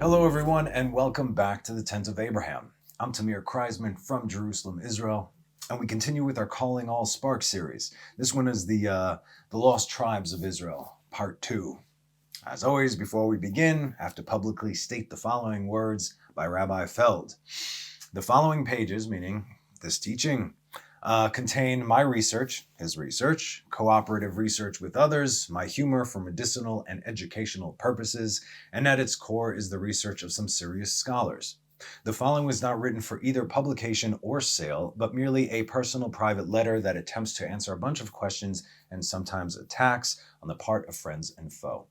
Hello everyone and welcome back to the Tent of Abraham. I'm Tamir Kreisman from Jerusalem, Israel, and we continue with our Calling All Sparks series. This one is the Lost Tribes of Israel, Part 2. As always, before we begin, I have to publicly state the following words by Rabbi Feld. The following pages, meaning this teaching, contain my research, his research, cooperative research with others, my humor for medicinal and educational purposes, and at its core is the research of some serious scholars. The following was not written for either publication or sale, but merely a personal private letter that attempts to answer a bunch of questions and sometimes attacks on the part of friends and foe.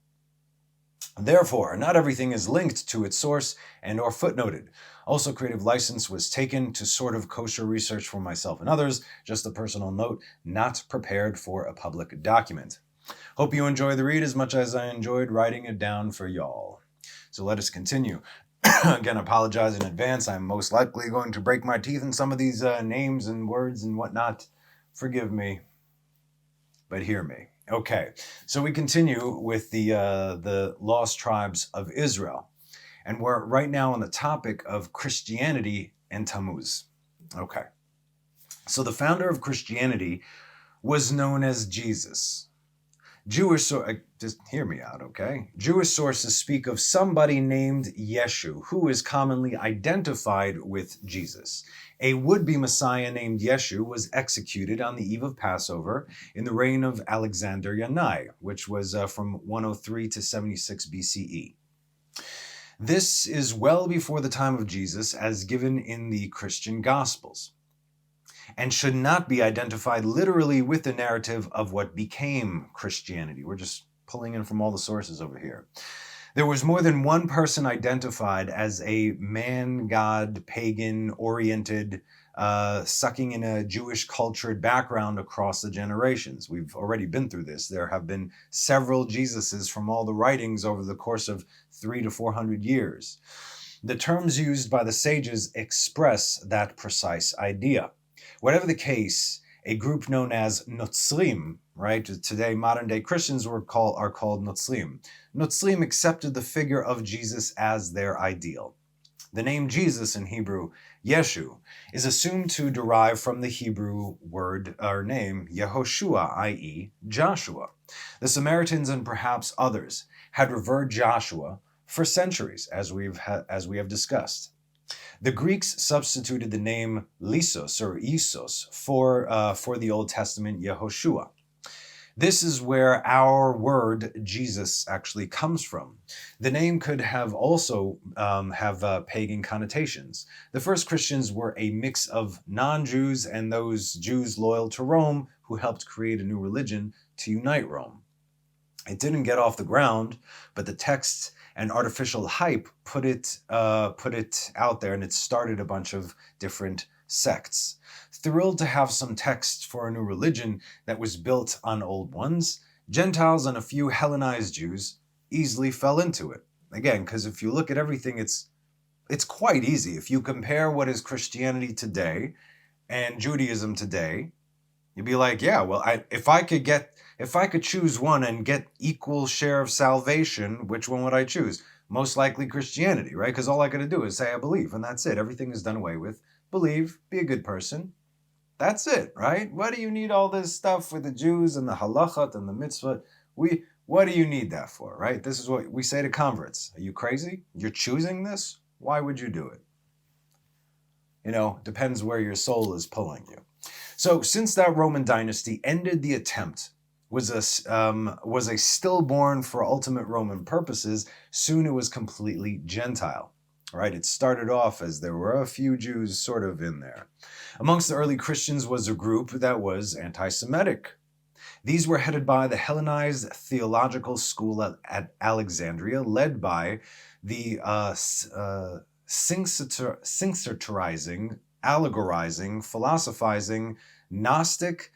Therefore, not everything is linked to its source and or footnoted. Also, creative license was taken to sort of kosher research for myself and others. Just a personal note, not prepared for a public document. Hope you enjoy the read as much as I enjoyed writing it down for y'all. So let us continue. Again, apologize in advance. I'm most likely going to break my teeth in some of these names and words and whatnot. Forgive me, but hear me. Okay, so we continue with the Lost Tribes of Israel. And we're right now on the topic of Christianity and Tammuz. Okay, so the founder of Christianity was known as Jesus. Just hear me out, okay? Jewish sources speak of somebody named Yeshu, who is commonly identified with Jesus. A would-be Messiah named Yeshu was executed on the eve of Passover in the reign of Alexander Yanai, which was from 103 to 76 BCE. This is well before the time of Jesus as given in the Christian Gospels, and should not be identified literally with the narrative of what became Christianity. We're just pulling in from all the sources over here. There was more than one person identified as a man-god, pagan-oriented, sucking in a Jewish cultured background across the generations. We've already been through this. There have been several Jesuses from all the writings over the course of 300 to 400 years. The terms used by the sages express that precise idea. Whatever the case, a group known as Nuciaris, right? Today, modern-day Christians are called Nuciaris. Nuciaris accepted the figure of Jesus as their ideal. The name Jesus in Hebrew, Yeshu, is assumed to derive from the Hebrew word or name Yehoshua, i.e. Joshua. The Samaritans and perhaps others had revered Joshua for centuries, as we have discussed. The Greeks substituted the name Lysos or Isos for the Old Testament Yehoshua. This is where our word Jesus actually comes from. The name could have also have pagan connotations. The first Christians were a mix of non-Jews and those Jews loyal to Rome who helped create a new religion to unite Rome. It didn't get off the ground, but the texts and artificial hype put it out there, and it started a bunch of different sects. Thrilled to have some text for a new religion that was built on old ones, Gentiles and a few Hellenized Jews easily fell into it. Again, because if you look at everything, it's quite easy. If you compare what is Christianity today and Judaism today, you'd be like, yeah, well, if I could choose one and get equal share of salvation, which one would I choose? Most likely Christianity, right? Because all I got to do is say I believe, and that's it. Everything is done away with. Believe, be a good person. That's it, right? What do you need all this stuff with the Jews and the halachat and the mitzvah? What do you need that for, right? This is what we say to converts. Are you crazy? You're choosing this? Why would you do it? Depends where your soul is pulling you. So since that Roman dynasty ended, the attempt was a stillborn for ultimate Roman purposes. Soon it was completely Gentile. Right? It started off as there were a few Jews sort of in there. Amongst the early Christians was a group that was anti-Semitic. These were headed by the Hellenized theological school at Alexandria, led by the syncretizing, allegorizing, philosophizing, Gnostic,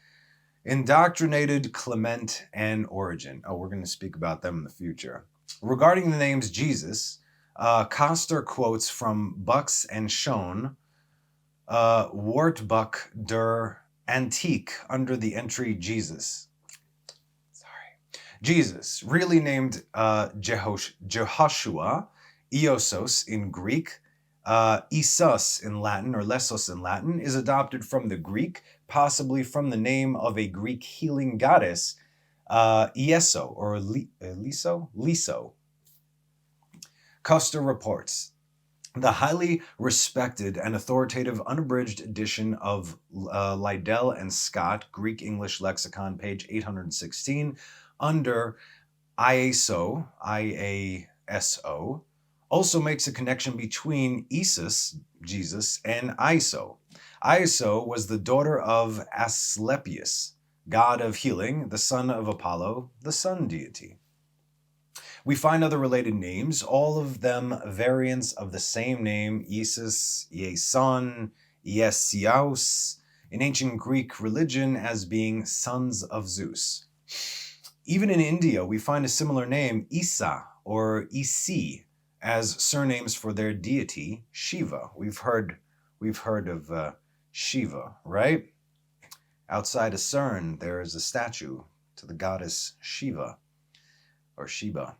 indoctrinated Clement and Origen. Oh, we're going to speak about them in the future. Regarding the names Jesus, Koster quotes from Bucks and Schoen, Wartbuck der Antique under the entry Jesus. Jesus, really named Jehoshua, Iosos in Greek, Isus in Latin, or Lesos in Latin, is adopted from the Greek, possibly from the name of a Greek healing goddess, Ieso, or Liso. Custer reports, the highly respected and authoritative unabridged edition of Liddell and Scott, Greek-English Lexicon, page 816, under IASO, I-A-S-O, also makes a connection between Isis, Jesus, and Iso. Iso was the daughter of Asclepius, god of healing, the son of Apollo, the sun deity. We find other related names, all of them variants of the same name, Isis, Ieson, Iesiaus, in ancient Greek religion as being sons of Zeus. Even in India, we find a similar name, Isa or Isi, as surnames for their deity, Shiva. We've heard of Shiva, right? Outside of CERN, there is a statue to the goddess Shiva, or Shiba.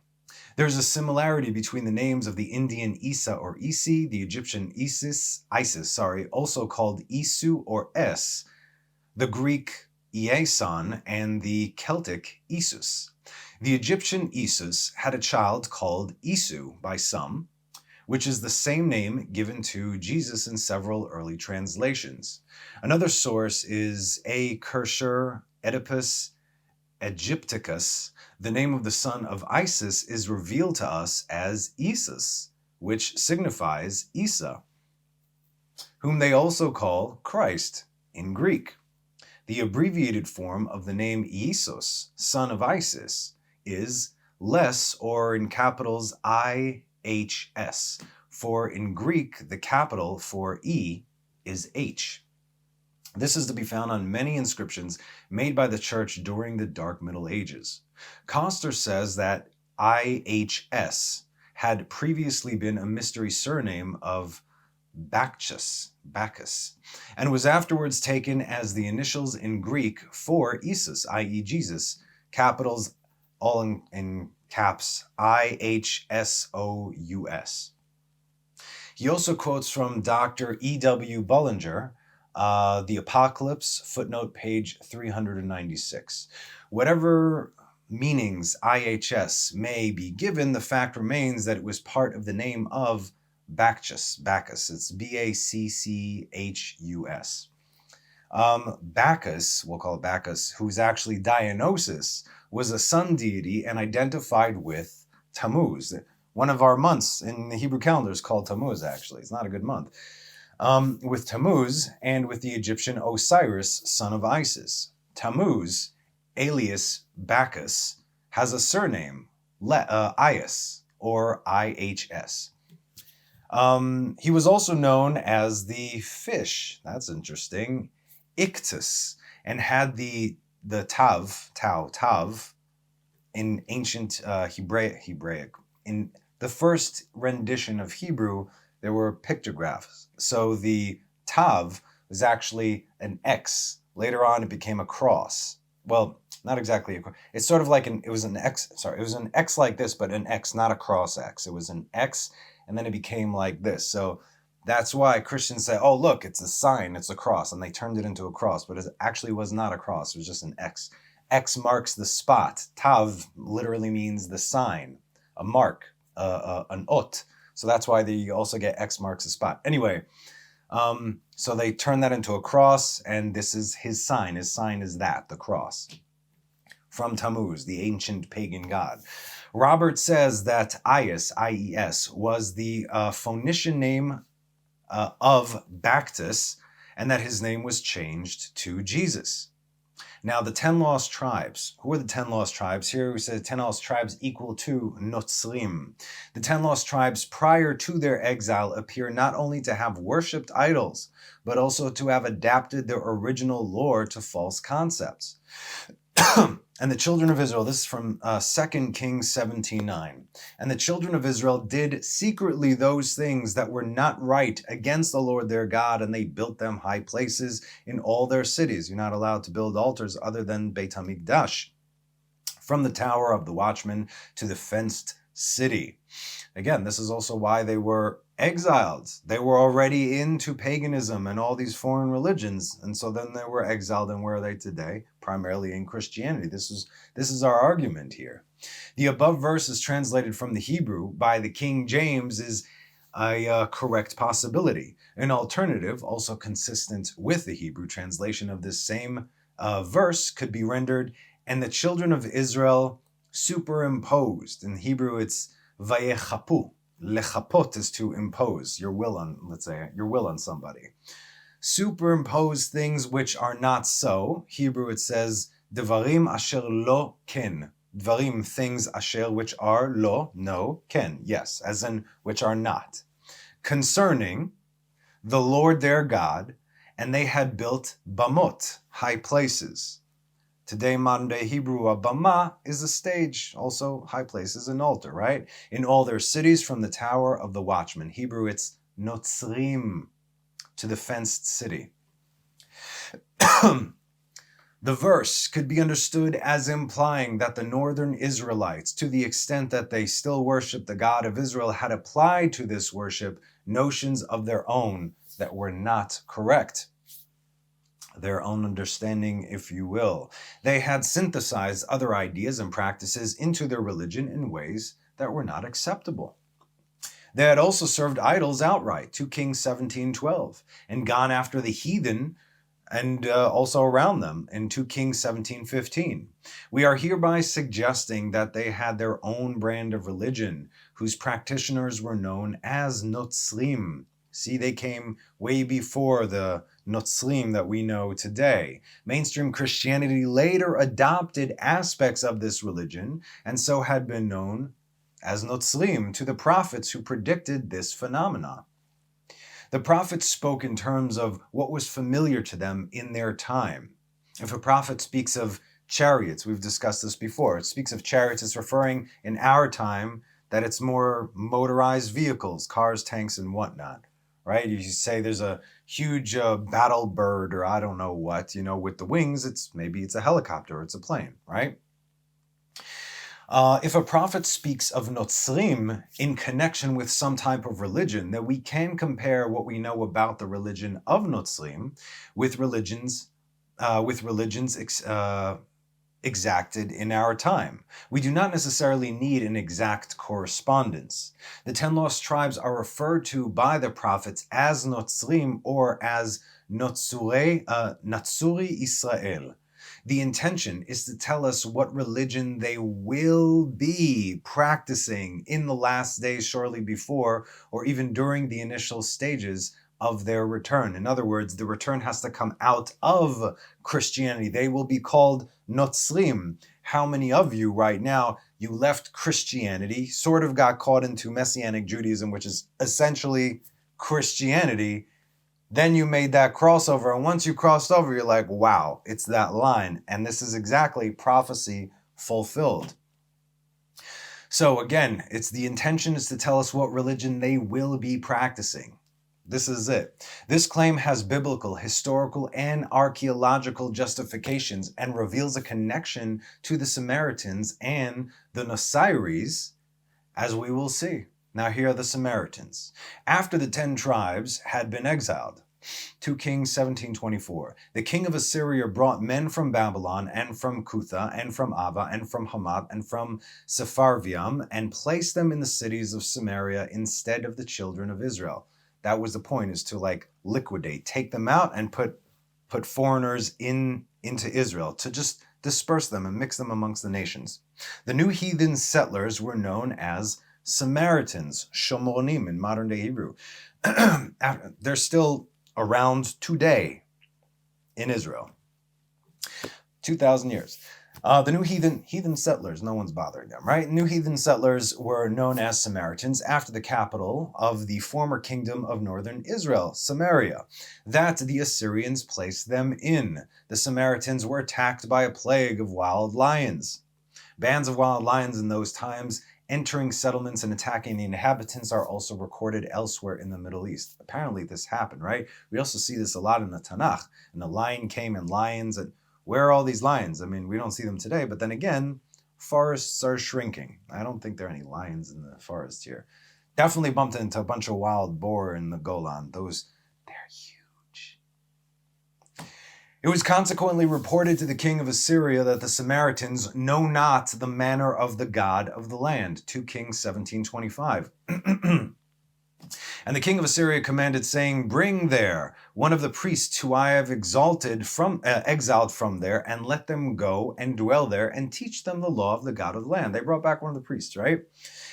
There's a similarity between the names of the Indian Isa or Isi, the Egyptian Isis, also called Isu or Es, the Greek Ieson, and the Celtic Isus. The Egyptian Isus had a child called Isu by some, which is the same name given to Jesus in several early translations. Another source is A. Kircher, Oedipus Aegypticus. The name of the son of Isis is revealed to us as Isis, which signifies Isa, whom they also call Christ in Greek. The abbreviated form of the name Isus, son of Isis, is Les, or in capitals IHS, for in Greek the capital for E is H. This is to be found on many inscriptions made by the church during the Dark Middle Ages. Coster says that IHS had previously been a mystery surname of Bacchus, and was afterwards taken as the initials in Greek for Isus, i.e. Jesus, capitals all in caps, IHSOUS. He also quotes from Dr. E.W. Bullinger, The Apocalypse, footnote page 396. Whatever meanings IHS may be given, the fact remains that it was part of the name of Bacchus. It's Bacchus. Bacchus, we'll call it Bacchus, who's actually Dionysus, was a sun deity and identified with Tammuz. One of our months in the Hebrew calendar is called Tammuz, actually. It's not a good month. With Tammuz and with the Egyptian Osiris, son of Isis. Tammuz, alias Bacchus, has a surname, Ias, or IHS. He was also known as the fish, that's interesting, Ichthus, and had the tav, in ancient Hebraic. In the first rendition of Hebrew, there were pictographs. So the tav was actually an X. Later on, it became a cross. Well, not exactly a cross. It's sort of like it was an X like this, but an X, not a cross X. It was an X, and then it became like this. So that's why Christians say, oh, look, it's a sign, it's a cross. And they turned it into a cross, but it actually was not a cross. It was just an X. X marks the spot. Tav literally means the sign, a mark, an ot. So that's why you also get X marks the spot. Anyway, so they turned that into a cross, and this is his sign. His sign is that, the cross. From Tammuz, the ancient pagan god. Robert says that Ias, I-E-S, was the Phoenician name of Bacchus, and that his name was changed to Jesus. Now, the 10 lost tribes. Who are the 10 lost tribes? Here we say 10 lost tribes equal to Notzrim. The 10 lost tribes prior to their exile appear not only to have worshipped idols, but also to have adapted their original lore to false concepts. And the children of Israel, this is from 2 Kings 17:9. And the children of Israel did secretly those things that were not right against the Lord their God, and they built them high places in all their cities. You're not allowed to build altars other than Beit HaMikdash, from the tower of the watchman to the fenced city. Again, this is also why they were exiled. They were already into paganism and all these foreign religions, and so then they were exiled. And where are they today? Primarily in Christianity. This is our argument here. The above verse is translated from the Hebrew by the King James is a correct possibility. An alternative, also consistent with the Hebrew translation of this same verse, could be rendered, and the children of Israel superimposed. In Hebrew, it's vayechapu. Lechapot is to impose your will on, let's say, your will on somebody. Superimpose things which are not so. Hebrew, it says, devarim asher lo ken. Dvarim, things asher, which are lo, no, ken, yes, as in which are not. Concerning the Lord their God, and they had built bamot, high places. Today, modern day Hebrew, a bama is a stage, also high places, an altar, right? In all their cities from the tower of the watchman. Hebrew, it's notzrim, to the fenced city. The verse could be understood as implying that the northern Israelites, to the extent that they still worship the God of Israel, had applied to this worship notions of their own that were not correct. Their own understanding, if you will. They had synthesized other ideas and practices into their religion in ways that were not acceptable. They had also served idols outright, 2 Kings 17:12, and gone after the heathen and also around them in 2 Kings 17:15. We are hereby suggesting that they had their own brand of religion, whose practitioners were known as Notzrim. See, they came way before the Notzrim that we know today. Mainstream Christianity later adopted aspects of this religion, and so had been known as Notzrim to the prophets who predicted this phenomenon. The prophets spoke in terms of what was familiar to them in their time. If a prophet speaks of chariots, we've discussed this before, it speaks of chariots, it's referring in our time that it's more motorized vehicles, cars, tanks, and whatnot, right? You say there's a huge battle bird or I don't know what, with the wings, maybe it's a helicopter or it's a plane, right? If a prophet speaks of Notzrim in connection with some type of religion, then we can compare what we know about the religion of Notzrim with religions exacted in our time. We do not necessarily need an exact correspondence. The 10 lost tribes are referred to by the prophets as Notzrim or as Natsuri Israel. The intention is to tell us what religion they will be practicing in the last days shortly before or even during the initial stages of their return. In other words, the return has to come out of Christianity. They will be called Notzrim. How many of you right now, you left Christianity, sort of got caught into Messianic Judaism, which is essentially Christianity, then you made that crossover, and once you crossed over, you're like, wow, it's that line. And this is exactly prophecy fulfilled. So again, the intention is to tell us what religion they will be practicing. This is it. This claim has biblical, historical, and archaeological justifications and reveals a connection to the Samaritans and the Nuciaris, as we will see. Now here are the Samaritans. After the 10 tribes had been exiled, 2 Kings 17:24, the king of Assyria brought men from Babylon and from Cutha and from Ava and from Hamath and from Sepharvaim and placed them in the cities of Samaria instead of the children of Israel. That was the point, is to liquidate, take them out and put foreigners into Israel, to just disperse them and mix them amongst the nations. The new heathen settlers were known as Samaritans, Shomronim in modern day Hebrew. They're still around today in Israel. 2,000 years. The new heathen settlers, no one's bothering them, right? New heathen settlers were known as Samaritans after the capital of the former kingdom of northern Israel, Samaria, that the Assyrians placed them in. The Samaritans were attacked by a plague of wild lions. Bands of wild lions in those times entering settlements and attacking the inhabitants are also recorded elsewhere in the Middle East. Apparently this happened, right? We also see this a lot in the Tanakh. And the lion came and lions. And where are all these lions? I mean, we don't see them today. But then again, forests are shrinking. I don't think there are any lions in the forest here. Definitely bumped into a bunch of wild boar in the Golan. They're huge. It was consequently reported to the king of Assyria that the Samaritans know not the manner of the God of the land. 2 Kings 17:25. And the king of Assyria commanded, saying, bring there one of the priests who I have exiled from there, and let them go and dwell there, and teach them the law of the God of the land. They brought back one of the priests, right?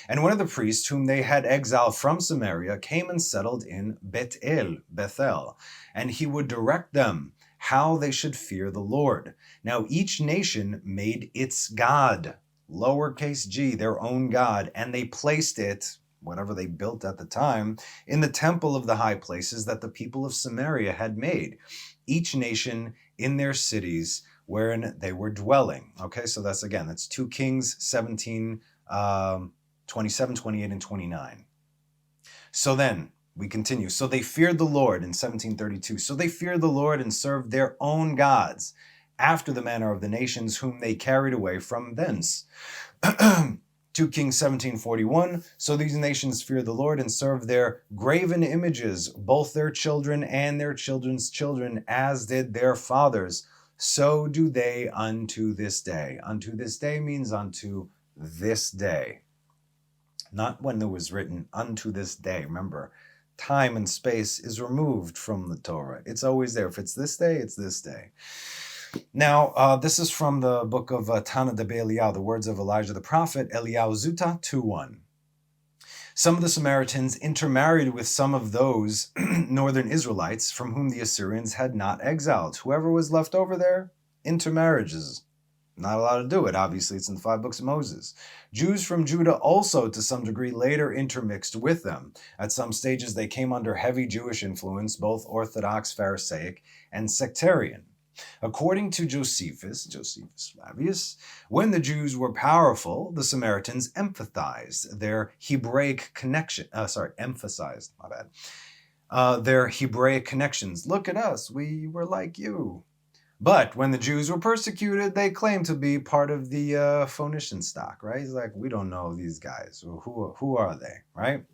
And one of the priests whom they had exiled from Samaria came and settled in Bethel, and he would direct them how they should fear the Lord. Now each nation made its God, lowercase g, their own God, and they placed it, whatever they built at the time, in the temple of the high places that the people of Samaria had made, each nation in their cities wherein they were dwelling. Okay, so that's 2 Kings 17, 27, 28, and 29. So then, we continue. So they feared the Lord in 1732. So they feared the Lord and served their own gods, after the manner of the nations whom they carried away from thence. 2 Kings 17:41. So these nations feared the Lord and served their graven images, both their children and their children's children, as did their fathers. So do they unto this day. Unto this day means unto this day. Not when it was written, unto this day. Remember, time and space is removed from the Torah. It's always there. If it's this day, it's this day. Now, this is from the book of Tana de Eliyahu, the words of Elijah the prophet, Eliyahu Zuta 2:1. Some of the Samaritans intermarried with some of those northern Israelites from whom the Assyrians had not exiled. Whoever was left over there, intermarriages. Not allowed to do it. Obviously, it's in the 5 books of Moses. Jews from Judah also, to some degree, later intermixed with them. At some stages, they came under heavy Jewish influence, both Orthodox, Pharisaic, and sectarian. According to Josephus Flavius, when the Jews were powerful, the Samaritans emphasized their Hebraic their Hebraic connections. Look at us, we were like you. But when the Jews were persecuted, they claimed to be part of the Phoenician stock, right? It's like, we don't know these guys. Who are they, right?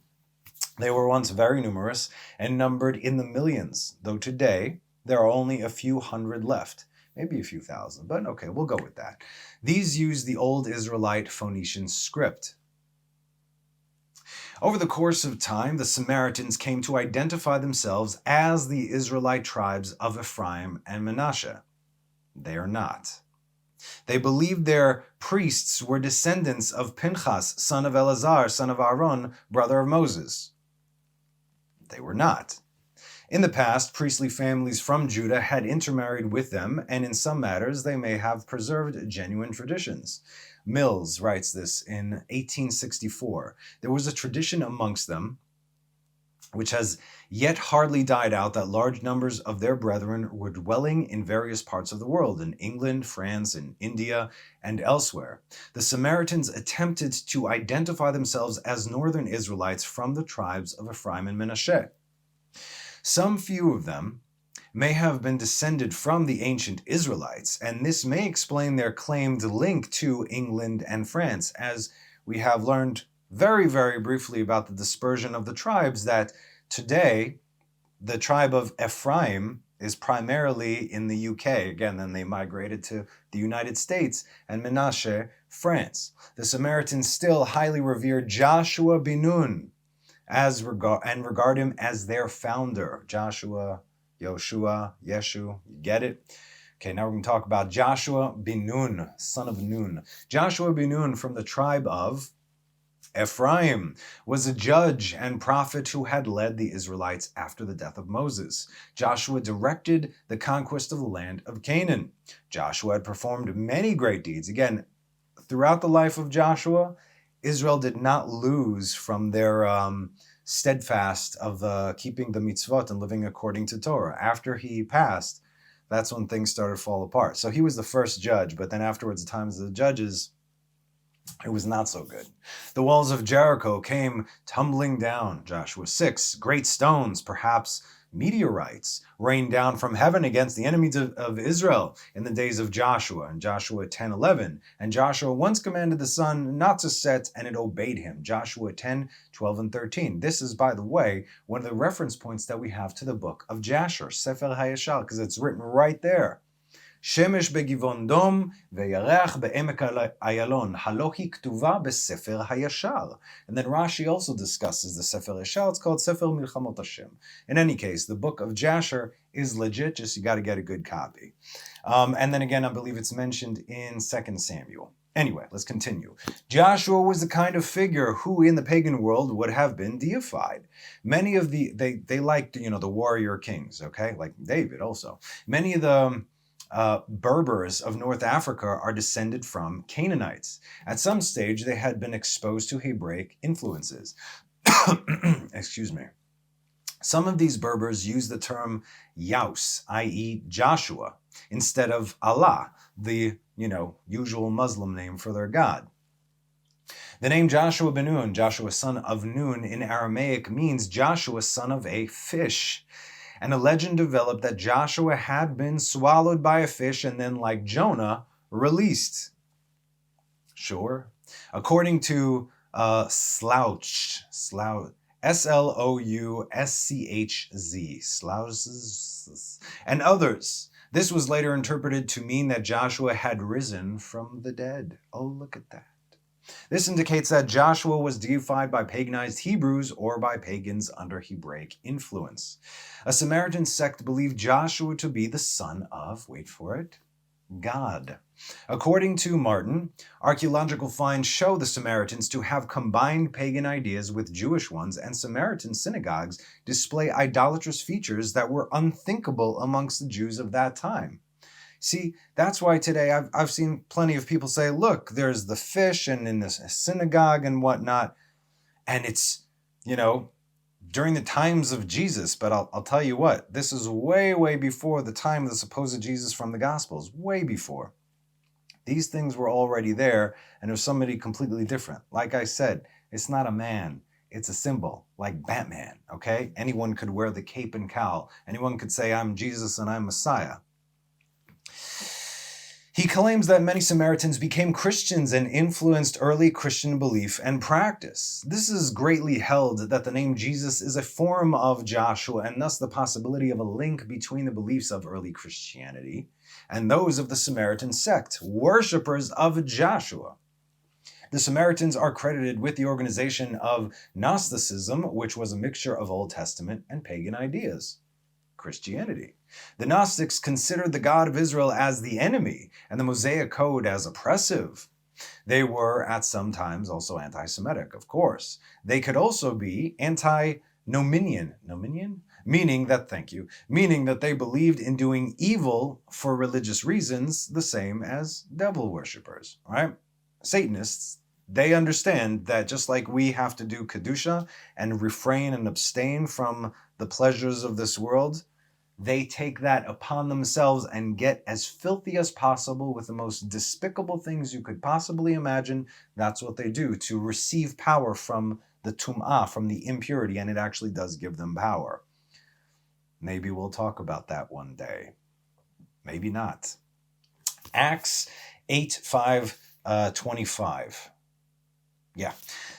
They were once very numerous and numbered in the millions, though today there are only a few hundred left, maybe a few thousand, but okay, we'll go with that. These use the old Israelite Phoenician script. Over the course of time, the Samaritans came to identify themselves as the Israelite tribes of Ephraim and Menasha. They are not. They believed their priests were descendants of Pinchas, son of Eleazar, son of Aaron, brother of Moses. They were not. In the past, priestly families from Judah had intermarried with them, and in some matters they may have preserved genuine traditions. Mills writes this in 1864. There was a tradition amongst them, which has yet hardly died out, that large numbers of their brethren were dwelling in various parts of the world, in England, France, in India, and elsewhere. The Samaritans attempted to identify themselves as northern Israelites from the tribes of Ephraim and Menasha. Some few of them may have been descended from the ancient Israelites, and this may explain their claimed link to England and France, as we have learned very, very briefly about the dispersion of the tribes, that today the tribe of Ephraim is primarily in the UK. Again, then they migrated to the United States, and Menasha, France. The Samaritans still highly revere Joshua Binoon, and regard him as their founder. Joshua, Yoshua, Yeshu, you get it? Okay, now we're going to talk about Joshua Binoon, son of Nun. Joshua Binoon from the tribe of Ephraim was a judge and prophet who had led the Israelites after the death of Moses. Joshua directed the conquest of the land of Canaan. Joshua had performed many great deeds. Again, throughout the life of Joshua, Israel did not lose from their steadfast of keeping the mitzvot and living according to Torah. After he passed, that's when things started to fall apart. So he was the first judge, but then afterwards, the times of the judges, it was not so good. The walls of Jericho came tumbling down. Joshua 6, great stones, perhaps Meteorites rained down from heaven against the enemies of Israel in the days of Joshua, in Joshua 10:11. And Joshua once commanded the sun not to set, and it obeyed him. Joshua 10:12 and 13. This is, by the way, one of the reference points that we have to the book of Jasher, Sefer HaYashar, because it's written right there. Shemesh begivon dom ve'yarech be'emek ayalon halohi ktuva beSefer HaYashar. And then Rashi also discusses the Sefer HaYashar. It's called Sefer Milchamot Hashem. In any case, the book of Jasher is legit, just you got to get a good copy. And then again, I believe it's mentioned in 2 Samuel. Anyway, let's continue. Joshua was the kind of figure who in the pagan world would have been deified. Many of they liked, the warrior kings, okay? Like David also. Many of the Berbers of North Africa are descended from Canaanites. At some stage, they had been exposed to Hebraic influences. Excuse me. Some of these Berbers use the term Yaus, i.e. Joshua, instead of Allah, the, usual Muslim name for their God. The name Joshua Binoon, Joshua son of Nun, in Aramaic means Joshua son of a fish. And a legend developed that Joshua had been swallowed by a fish and then, like Jonah, released. Sure. According to Slouch, S-L-O-U-S-C-H-Z, Slouches, and others, this was later interpreted to mean that Joshua had risen from the dead. Oh, look at that. This indicates that Joshua was deified by paganized Hebrews or by pagans under Hebraic influence. A Samaritan sect believed Joshua to be the son of, wait for it, God. According to Martin, archaeological finds show the Samaritans to have combined pagan ideas with Jewish ones, and Samaritan synagogues display idolatrous features that were unthinkable amongst the Jews of that time. See, that's why today I've seen plenty of people say, look, there's the fish and in this synagogue and whatnot. And it's, during the times of Jesus. But I'll tell you what, this is way, way before the time of the supposed Jesus from the Gospels. Way before. These things were already there, and it was somebody completely different. Like I said, it's not a man. It's a symbol, like Batman, okay? Anyone could wear the cape and cowl. Anyone could say, I'm Jesus and I'm Messiah. He claims that many Samaritans became Christians and influenced early Christian belief and practice. This is greatly held that the name Jesus is a form of Joshua, and thus the possibility of a link between the beliefs of early Christianity and those of the Samaritan sect, worshippers of Joshua. The Samaritans are credited with the organization of Gnosticism, which was a mixture of Old Testament and pagan ideas. Christianity. The Gnostics considered the God of Israel as the enemy and the Mosaic Code as oppressive. They were at some times also anti-Semitic, of course. They could also be anti-nominian, meaning that they believed in doing evil for religious reasons, the same as devil worshippers, right? Satanists, they understand that just like we have to do Kedusha and refrain and abstain from the pleasures of this world, they take that upon themselves and get as filthy as possible with the most despicable things you could possibly imagine. That's what they do to receive power from the tum'ah, from the impurity, and it actually does give them power. Maybe we'll talk about that one day. Maybe not. Acts 8:5-25. Yeah.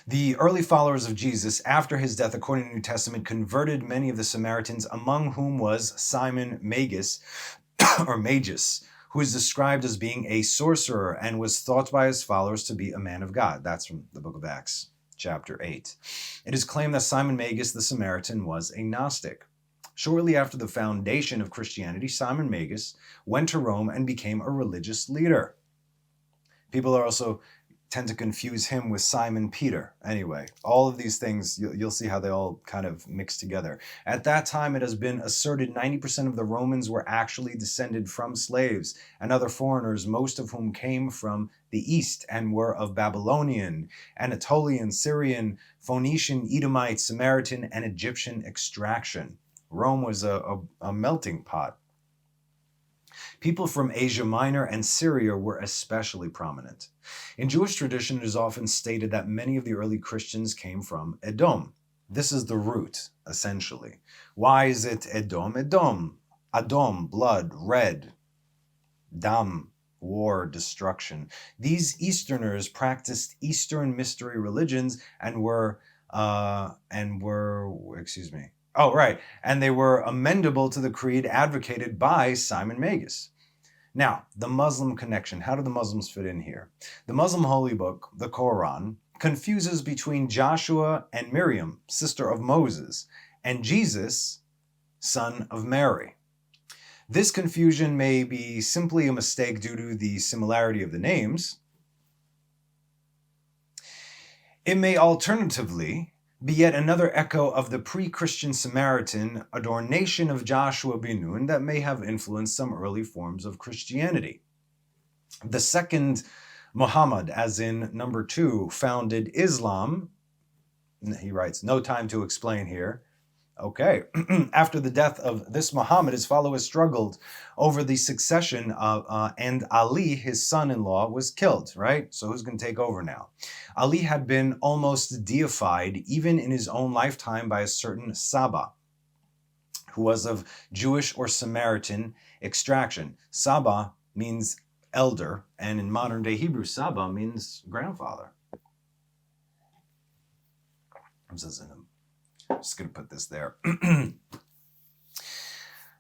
The early followers of Jesus, after his death, according to the New Testament, converted many of the Samaritans, among whom was Simon Magus, or Magus, who is described as being a sorcerer and was thought by his followers to be a man of God. That's from the book of Acts, chapter 8. It is claimed that Simon Magus, the Samaritan, was a Gnostic. Shortly after the foundation of Christianity, Simon Magus went to Rome and became a religious leader. People are also tend to confuse him with Simon Peter. Anyway, all of these things, you'll see how they all kind of mix together. At that time, it has been asserted 90% of the Romans were actually descended from slaves and other foreigners, most of whom came from the east and were of Babylonian, Anatolian, Syrian, Phoenician, Edomite, Samaritan, and Egyptian extraction. Rome was a melting pot. People from Asia Minor and Syria were especially prominent. In Jewish tradition, it is often stated that many of the early Christians came from Edom. This is the root, essentially. Why is it Edom? Adom, blood, red, dam, war, destruction. These Easterners practiced Eastern mystery religions and were and they were amendable to the creed advocated by Simon Magus. Now, the Muslim connection. How do the Muslims fit in here? The Muslim holy book, the Quran, confuses between Joshua and Miriam, sister of Moses, and Jesus, son of Mary. This confusion may be simply a mistake due to the similarity of the names. It may alternatively be yet another echo of the pre-Christian Samaritan adornation of Joshua Binoon that may have influenced some early forms of Christianity. The second Muhammad, as in number 2, founded Islam. He writes, no time to explain here. Okay. After the death of this Muhammad, his followers struggled over the succession of, and Ali, his son-in-law, was killed, right? So who's going to take over now? Ali had been almost deified, even in his own lifetime, by a certain Saba, who was of Jewish or Samaritan extraction. Saba means elder, and in modern-day Hebrew, Saba means grandfather. I'm just going to put this there.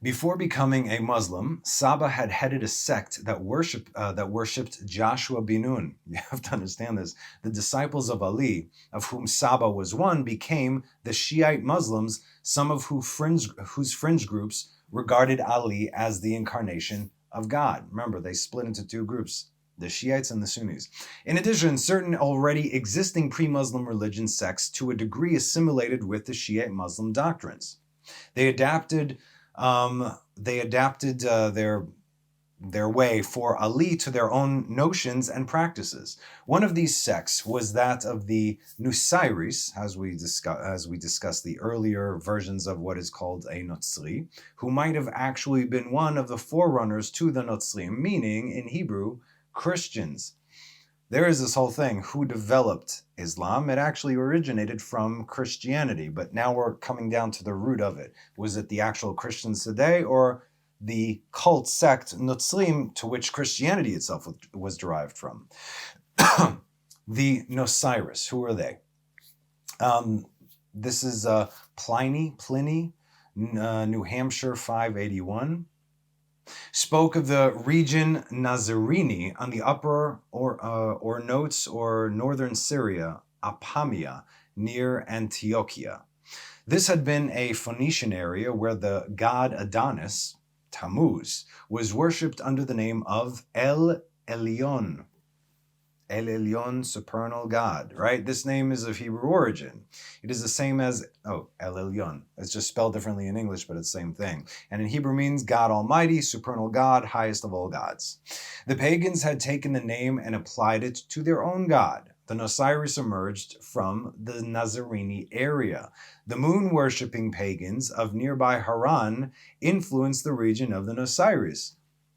Before becoming a Muslim, Saba had headed a sect that worshipped Joshua Binoon. You have to understand this. The disciples of Ali, of whom Saba was one, became the Shiite Muslims, some of whose fringe groups regarded Ali as the incarnation of God. Remember, they split into 2 groups, the Shiites and the Sunnis. In addition, certain already existing pre-Muslim religion sects to a degree assimilated with the Shiite Muslim doctrines. They adapted their way for Ali to their own notions and practices. One of these sects was that of the Nuciaris, as we discussed the earlier versions of what is called a Notzri, who might have actually been one of the forerunners to the Notzrim, meaning, in Hebrew, Christians. There is this whole thing, who developed Islam? It actually originated from Christianity, but now we're coming down to the root of it. Was it the actual Christians today, or the cult sect Notzrim, to which Christianity itself was derived from? The Nuciaris, who are they? This is Pliny, New Hampshire 581. Spoke of the region Nazarini on the upper or notes or northern Syria, Apamia, near Antiochia. This had been a Phoenician area where the god Adonis, Tammuz, was worshipped under the name of El Elyon. El Elyon, supernal God, right? This name is of Hebrew origin. It is the same as, El Elyon. It's just spelled differently in English, but it's the same thing. And in Hebrew means God Almighty, supernal God, highest of all gods. The pagans had taken the name and applied it to their own god. The Nuciaris emerged from the Nazarini area. The moon-worshipping pagans of nearby Haran influenced the region of the Nuciaris.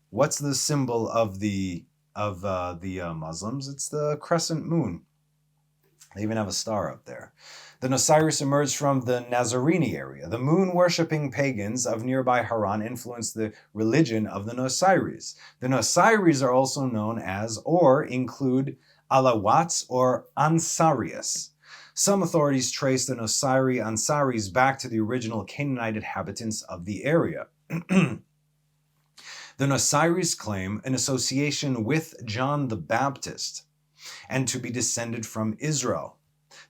What's the symbol of the Muslims? It's the crescent moon. They even have a star up there. The Nuciaris emerged from the Nazarini area. The moon-worshipping pagans of nearby Haran influenced the religion of the Nuciaris. The Nuciaris are also known as, or include, Alawats or Ansarius. Some authorities trace the Nuciari Ansaris back to the original Canaanite inhabitants of the area. The Nuciaris claim an association with John the Baptist and to be descended from Israel.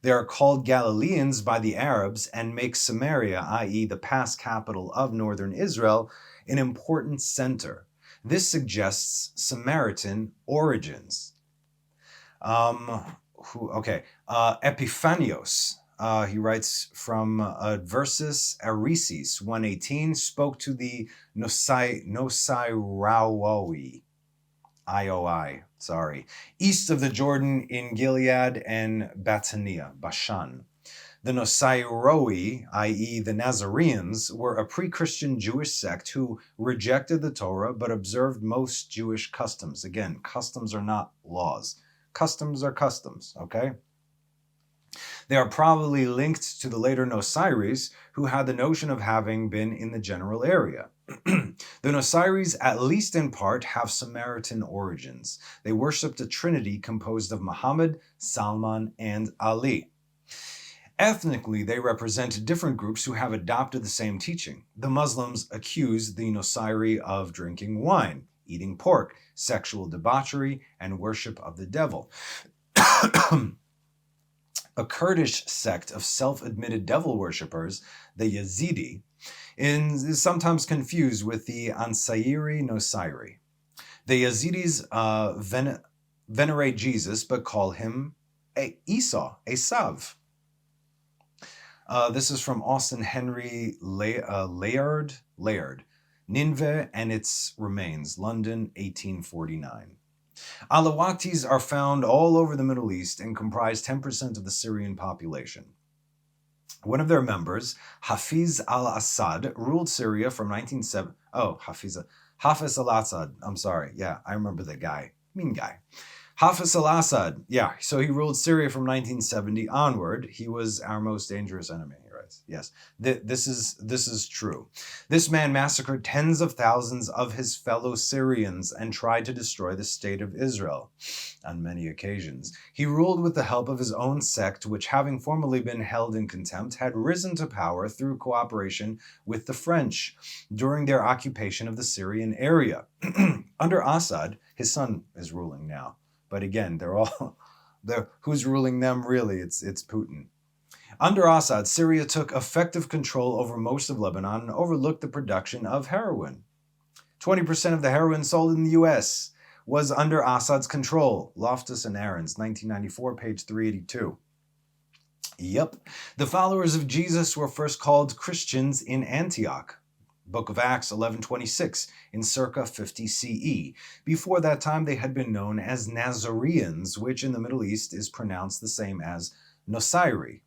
They are called Galileans by the Arabs and make Samaria, i.e. the past capital of northern Israel, an important center. This suggests Samaritan origins. Epiphanios, he writes from Versus Arisis 118, spoke to the Nosiraoi, east of the Jordan in Gilead and Batania, Bashan. The Nosiroi, i.e. the Nazareans, were a pre-Christian Jewish sect who rejected the Torah but observed most Jewish customs. Again, customs are not laws. Customs are customs, okay? They are probably linked to the later Nuciaris, who had the notion of having been in the general area. The Nuciaris, at least in part, have Samaritan origins. They worshipped a trinity composed of Muhammad, Salman, and Ali. Ethnically, they represent different groups who have adopted the same teaching. The Muslims accuse the Nuciari of drinking wine, eating pork, sexual debauchery, and worship of the devil. A Kurdish sect of self-admitted devil worshippers, the Yazidi, is sometimes confused with the Ansari Nuciari. The Yazidis venerate Jesus but call him Esav. This is from Austin Henry Layard, Nineveh and its Remains, London, 1849. Alawatis are found all over the Middle East and comprise 10% of the Syrian population. One of their members, Hafiz al-Assad, ruled Syria from 1970. Hafiz al-Assad. I'm sorry. Yeah, I remember the guy. Mean guy. Hafiz al-Assad. Yeah, so he ruled Syria from 1970 onward. He was our most dangerous enemy. Yes, this is true. This man massacred tens of thousands of his fellow Syrians and tried to destroy the state of Israel on many occasions. He ruled with the help of his own sect, which, having formerly been held in contempt, had risen to power through cooperation with the French during their occupation of the Syrian area. Under Assad, his son is ruling now. But again, who's ruling them really? It's Putin. Under Assad, Syria took effective control over most of Lebanon and overlooked the production of heroin. 20% of the heroin sold in the U.S. was under Assad's control. Loftus and Aarons, 1994, page 382. Yep. The followers of Jesus were first called Christians in Antioch. Book of Acts 11:26, in circa 50 CE. Before that time, they had been known as Nazareans, which in the Middle East is pronounced the same as Nuciari.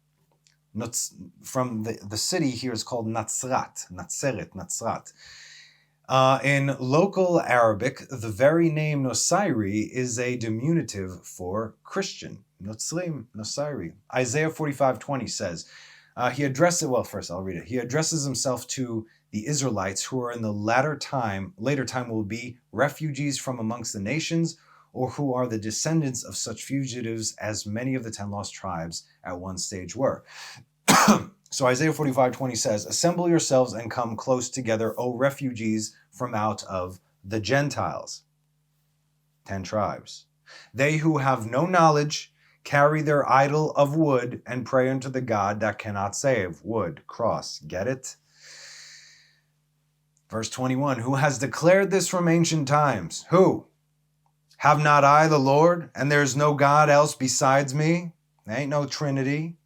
From the city here is called Nazrat. In local Arabic, the very name Nuciari is a diminutive for Christian. Nutzrim, Nuciari. Isaiah 45:20 says, first I'll read it. He addresses himself to the Israelites who are in the later time will be refugees from amongst the nations, or who are the descendants of such fugitives as many of the 10 lost tribes at one stage were. So Isaiah 45:20 says, assemble yourselves and come close together, O refugees from out of the Gentiles. 10 tribes. They who have no knowledge carry their idol of wood and pray unto the God that cannot save. Wood, cross, get it? Verse 21, who has declared this from ancient times? Who? Have not I the Lord, and there is no God else besides me? There ain't no Trinity.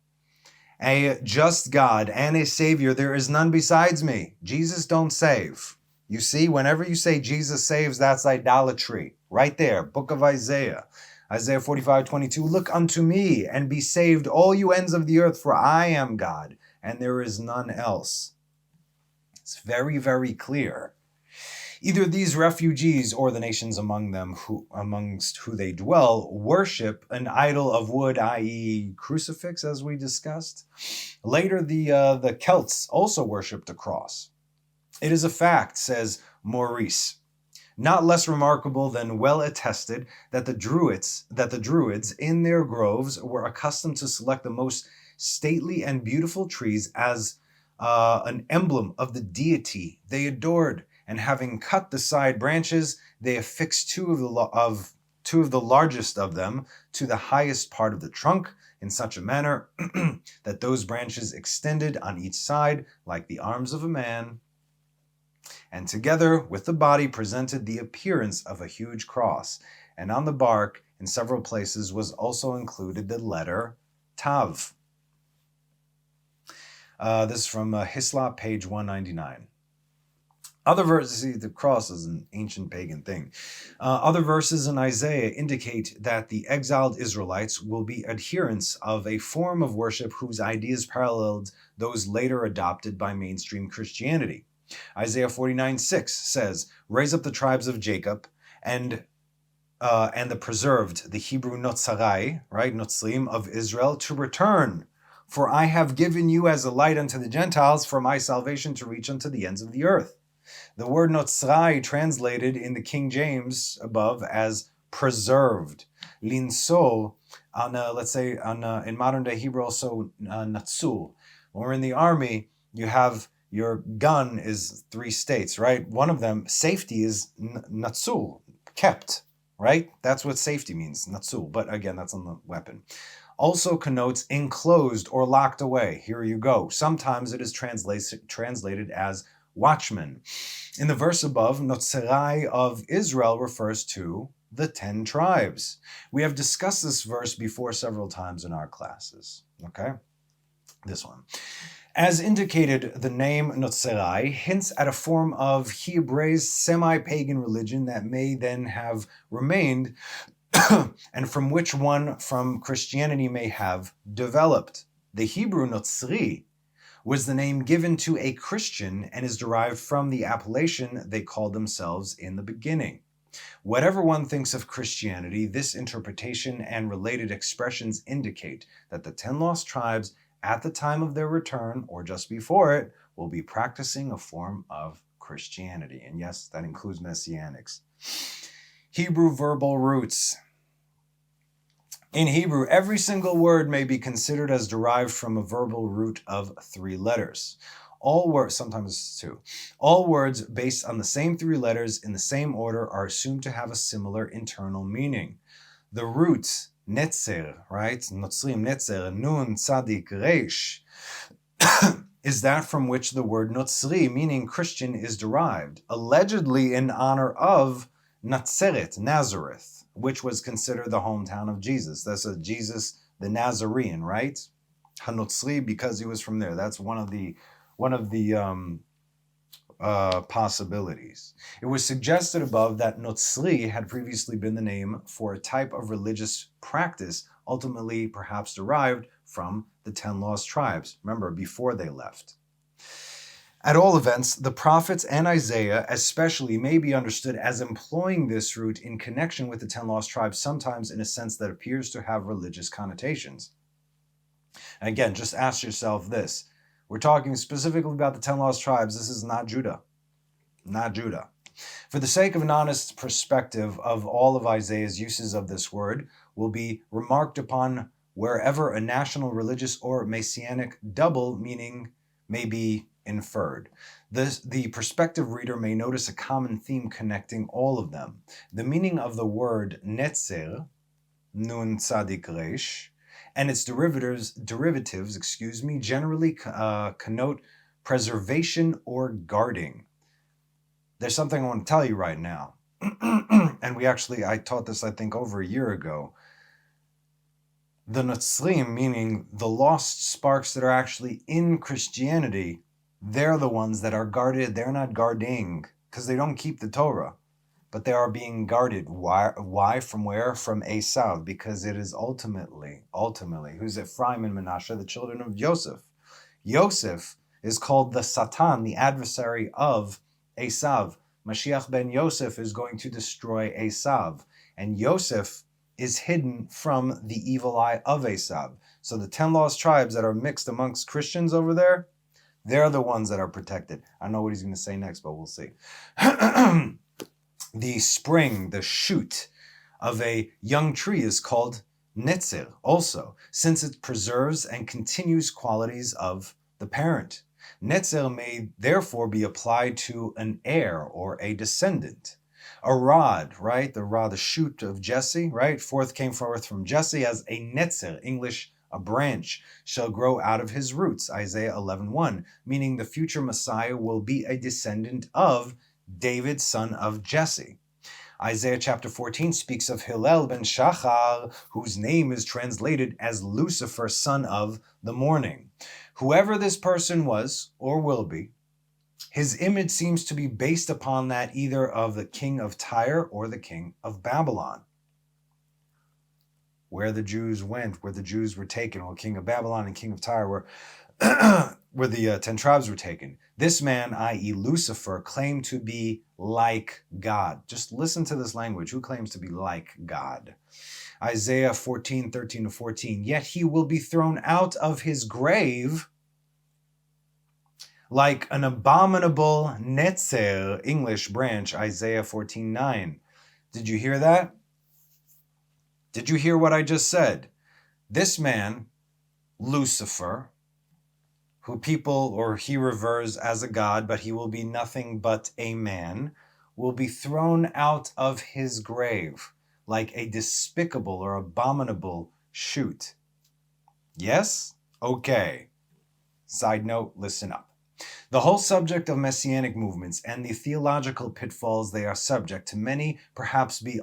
A just God and a Savior, there is none besides me. Jesus don't save. You see, whenever you say Jesus saves, that's idolatry. Right there, book of Isaiah. Isaiah 45:22, look unto me and be saved, all you ends of the earth, for I am God, and there is none else. It's very, very clear. Either these refugees or the nations amongst who they dwell worship an idol of wood, i.e. crucifix, as we discussed. Later, the Celts also worshipped a cross. It is a fact, says Maurice, not less remarkable than well attested, that the Druids in their groves were accustomed to select the most stately and beautiful trees as an emblem of the deity they adored. And having cut the side branches, they affixed two of the largest of them to the highest part of the trunk in such a manner that those branches extended on each side like the arms of a man, and together with the body presented the appearance of a huge cross. And on the bark, in several places, was also included the letter Tav. This is from Hislop, page 199. Other verses, see, the cross is an ancient pagan thing. Other verses in Isaiah indicate that the exiled Israelites will be adherents of a form of worship whose ideas paralleled those later adopted by mainstream Christianity. Isaiah 49:6 says, raise up the tribes of Jacob and and the preserved, the Hebrew Notzarai, right, Notzrim of Israel, to return. For I have given you as a light unto the Gentiles for my salvation to reach unto the ends of the earth. The word Notzrai translated in the King James above as preserved. Linso, in modern day Hebrew also Natsul. When we're in the army, you have your gun is 3 states, right? One of them, safety, is Natsul, kept, right? That's what safety means, Natsul. But again, that's on the weapon. Also connotes enclosed or locked away. Here you go. Sometimes it is translated as watchman. In the verse above, Notzerai of Israel refers to the 10 tribes. We have discussed this verse before several times in our classes. Okay? This one. As indicated, the name Notzerai hints at a form of Hebrai's semi-pagan religion that may then have remained and from which one from Christianity may have developed. The Hebrew Notzri was the name given to a Christian and is derived from the appellation they called themselves in the beginning. Whatever one thinks of Christianity, this interpretation and related expressions indicate that the 10 lost tribes at the time of their return, or just before it, will be practicing a form of Christianity. And yes, that includes Messianics. Hebrew verbal roots. In Hebrew, every single word may be considered as derived from a verbal root of 3 letters. All words, sometimes 2. All words based on the same 3 letters in the same order are assumed to have a similar internal meaning. The root, netzer, right? Notzrim, netzer, nun, tzadik, reish, is that from which the word notzri, meaning Christian, is derived, allegedly in honor of Natseret, Nazareth, which was considered the hometown of Jesus. That's a Jesus the Nazarene, right? Hanotzri, because he was from there. That's one of the possibilities. It was suggested above that Notzri had previously been the name for a type of religious practice, ultimately perhaps derived from the 10 lost tribes. Remember, before they left. At all events, the prophets and Isaiah especially may be understood as employing this root in connection with the 10 lost tribes, sometimes in a sense that appears to have religious connotations. And again, just ask yourself this. We're talking specifically about the 10 lost tribes. This is not Judah. Not Judah. For the sake of an honest perspective of all of Isaiah's uses of this word will be remarked upon wherever a national, religious, or messianic double meaning may be inferred. The prospective reader may notice a common theme connecting all of them. The meaning of the word netzer, nun tzadik resh, and its derivatives, generally connote preservation or guarding. There's something I want to tell you right now. And I taught this, I think, over a year ago. The Notzrim, meaning the lost sparks that are actually in Christianity, they're the ones that are guarded. They're not guarding, because they don't keep the Torah. But they are being guarded. Why? From where? From Esav, because it is ultimately, who's Ephraim and Menasha, the children of Joseph. Yosef is called the Satan, the adversary of Esav. Mashiach ben Yosef is going to destroy Esav. And Yosef is hidden from the evil eye of Esav. So the 10 lost tribes that are mixed amongst Christians over there, they're the ones that are protected. I don't know what he's going to say next, but we'll see. The spring, the shoot of a young tree is called netzer also, since it preserves and continues qualities of the parent. Netzer may therefore be applied to an heir or a descendant. A rod, right? The rod, the shoot of Jesse, right? Came forth from Jesse as a netzer, English, a branch, shall grow out of his roots, Isaiah 11:1, meaning the future Messiah will be a descendant of David, son of Jesse. Isaiah chapter 14 speaks of Hillel ben Shachar, whose name is translated as Lucifer, son of the morning. Whoever this person was, or will be, his image seems to be based upon that either of the king of Tyre or the king of Babylon. where the Jews went, where the Jews were taken, where King of Babylon and King of Tyre were, where the 10 tribes were taken. This man, i.e. Lucifer, claimed to be like God. Just listen to this language. Who claims to be like God? Isaiah 14:13-14. Yet he will be thrown out of his grave like an abominable netzer, English branch, Isaiah 14:9. Did you hear that? Did you hear what I just said? This man, Lucifer, who he reveres as a god, but he will be nothing but a man, will be thrown out of his grave like a despicable or abominable shoot. Yes? Okay. Side note, listen up. The whole subject of messianic movements and the theological pitfalls they are subject to many perhaps be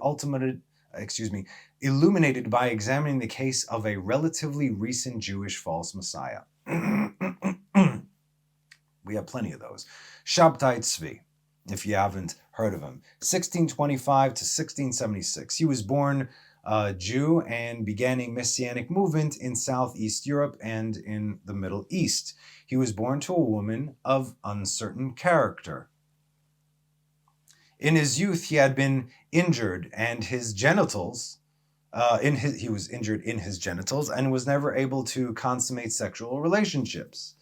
illuminated by examining the case of a relatively recent Jewish false messiah. We have plenty of those. Shabtai Tzvi, if you haven't heard of him. 1625 to 1676. He was born Jew and began a messianic movement in Southeast Europe and in the Middle East. He was born to a woman of uncertain character. In his youth, he had been injured, and his genitals, he was injured in his genitals and was never able to consummate sexual relationships.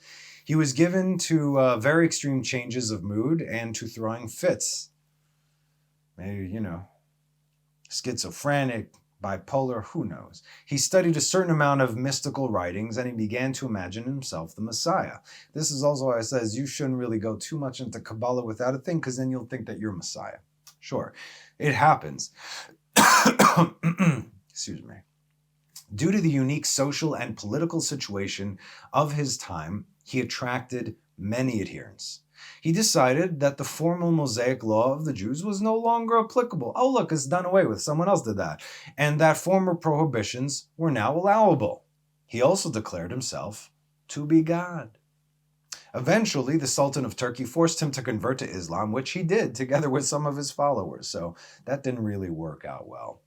He was given to very extreme changes of mood and to throwing fits. Maybe, schizophrenic, bipolar, who knows. He studied a certain amount of mystical writings and he began to imagine himself the Messiah. This is also why it says you shouldn't really go too much into Kabbalah without a thing, because then you'll think that you're Messiah. Sure, it happens. Excuse me. Due to the unique social and political situation of his time, he attracted many adherents. He decided that the formal Mosaic law of the Jews was no longer applicable. Oh, look, it's done away with. Someone else did that. And that former prohibitions were now allowable. He also declared himself to be God. Eventually, the Sultan of Turkey forced him to convert to Islam, which he did together with some of his followers. So that didn't really work out well.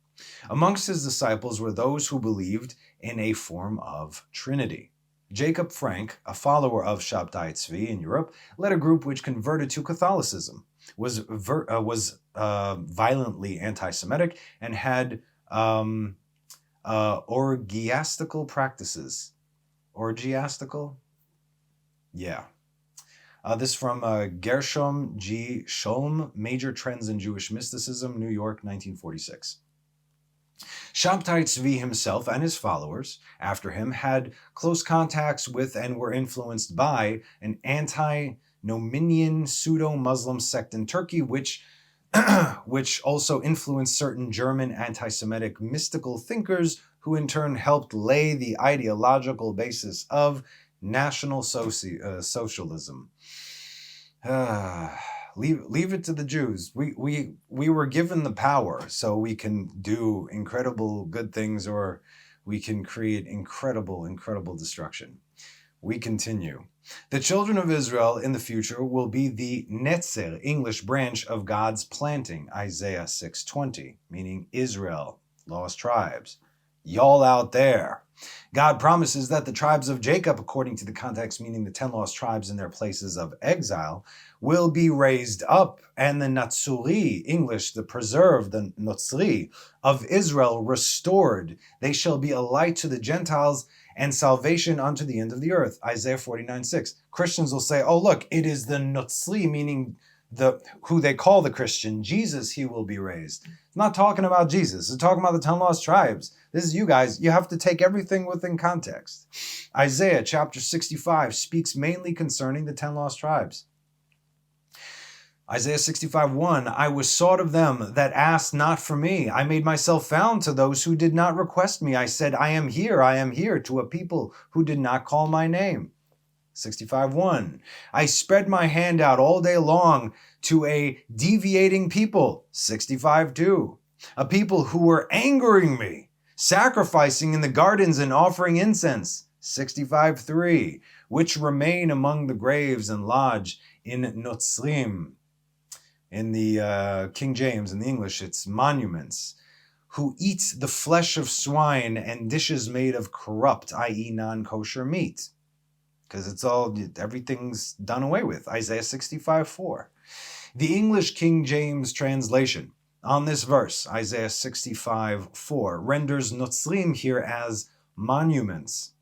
Amongst his disciples were those who believed in a form of Trinity. Jacob Frank, a follower of Shabtai Tzvi in Europe, led a group which converted to Catholicism, was violently anti-Semitic, and had orgiastical practices. Orgiastical? Yeah. This from Gershom G. Scholm, Major Trends in Jewish Mysticism, New York, 1946. Shabtai Tzvi himself and his followers after him had close contacts with and were influenced by an anti-Nominian pseudo-Muslim sect in Turkey, which also influenced certain German anti-Semitic mystical thinkers who in turn helped lay the ideological basis of National Socialism. Leave it to the Jews. We were given the power, so we can do incredible good things, or we can create incredible destruction. We continue. The children of Israel in the future will be the Netzer, English branch of God's planting, Isaiah 6:20, meaning Israel, lost tribes. Y'all out there. God promises that the tribes of Jacob, according to the context, meaning the 10 lost tribes in their places of exile, will be raised up, and the Natsuri, English, the preserved, the Notzri, of Israel restored. They shall be a light to the Gentiles and salvation unto the end of the earth. Isaiah 49:6. Christians will say, oh, look, it is the Notzri, meaning who they call the Christian. Jesus, he will be raised. It's not talking about Jesus. It's talking about the 10 lost tribes. This is you guys. You have to take everything within context. Isaiah chapter 65 speaks mainly concerning the 10 lost tribes. Isaiah 65:1, I was sought of them that asked not for me. I made myself found to those who did not request me. I said, I am here to a people who did not call my name. 65:1, I spread my hand out all day long to a deviating people. 65:2, a people who were angering me, sacrificing in the gardens and offering incense. 65:3, which remain among the graves and lodge in Notzrim. In the King James, in the English, it's monuments, who eat the flesh of swine and dishes made of corrupt, i.e. non-kosher meat. Because everything's done away with. Isaiah 65:4. The English King James translation on this verse, Isaiah 65:4, renders Nuciaris here as monuments,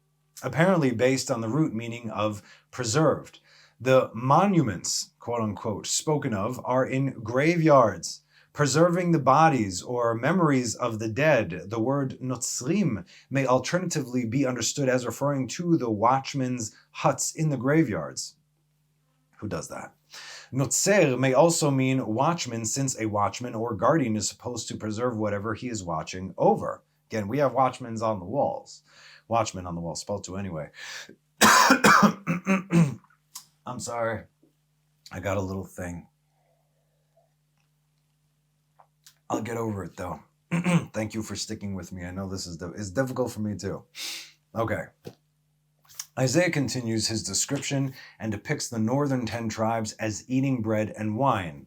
apparently based on the root meaning of preserved. The monuments, quote unquote, spoken of are in graveyards, preserving the bodies or memories of the dead. The word Nuciaris may alternatively be understood as referring to the watchmen's huts in the graveyards. Who does that? Notzer may also mean watchman, since a watchman or guardian is supposed to preserve whatever he is watching over. Again, we have watchmen on the walls. Watchmen on the wall, spelled to anyway. I'm sorry. I got a little thing. I'll get over it, though. Thank you for sticking with me. I know this is difficult for me, too. Okay. Isaiah continues his description and depicts the northern 10 tribes as eating bread and wine,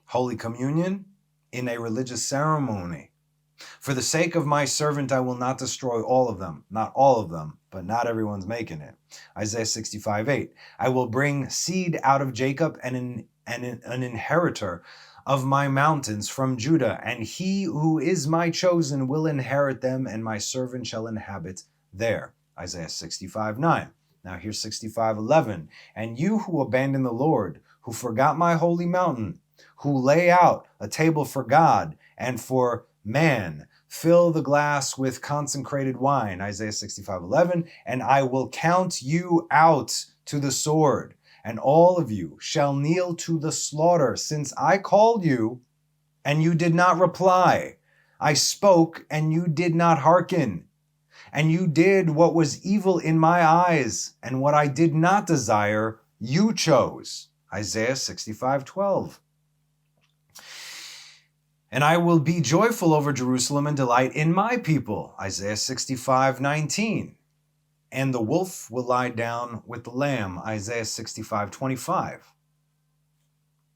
Holy Communion, in a religious ceremony. For the sake of my servant, I will not destroy all of them. Not all of them, but not everyone's making it. Isaiah 65:8. I will bring seed out of Jacob and an inheritor of my mountains from Judah, and he who is my chosen will inherit them, and my servant shall inhabit there. Isaiah 65:9. Now here's 65:11. And you who abandon the Lord, who forgot my holy mountain, who lay out a table for God and for man, fill the glass with consecrated wine. Isaiah 65:11. And I will count you out to the sword, and all of you shall kneel to the slaughter, since I called you, and you did not reply. I spoke, and you did not hearken. And you did what was evil in my eyes, and what I did not desire, you chose. Isaiah 65:12. And I will be joyful over Jerusalem and delight in my people. Isaiah 65:19. And the wolf will lie down with the lamb. Isaiah 65:25.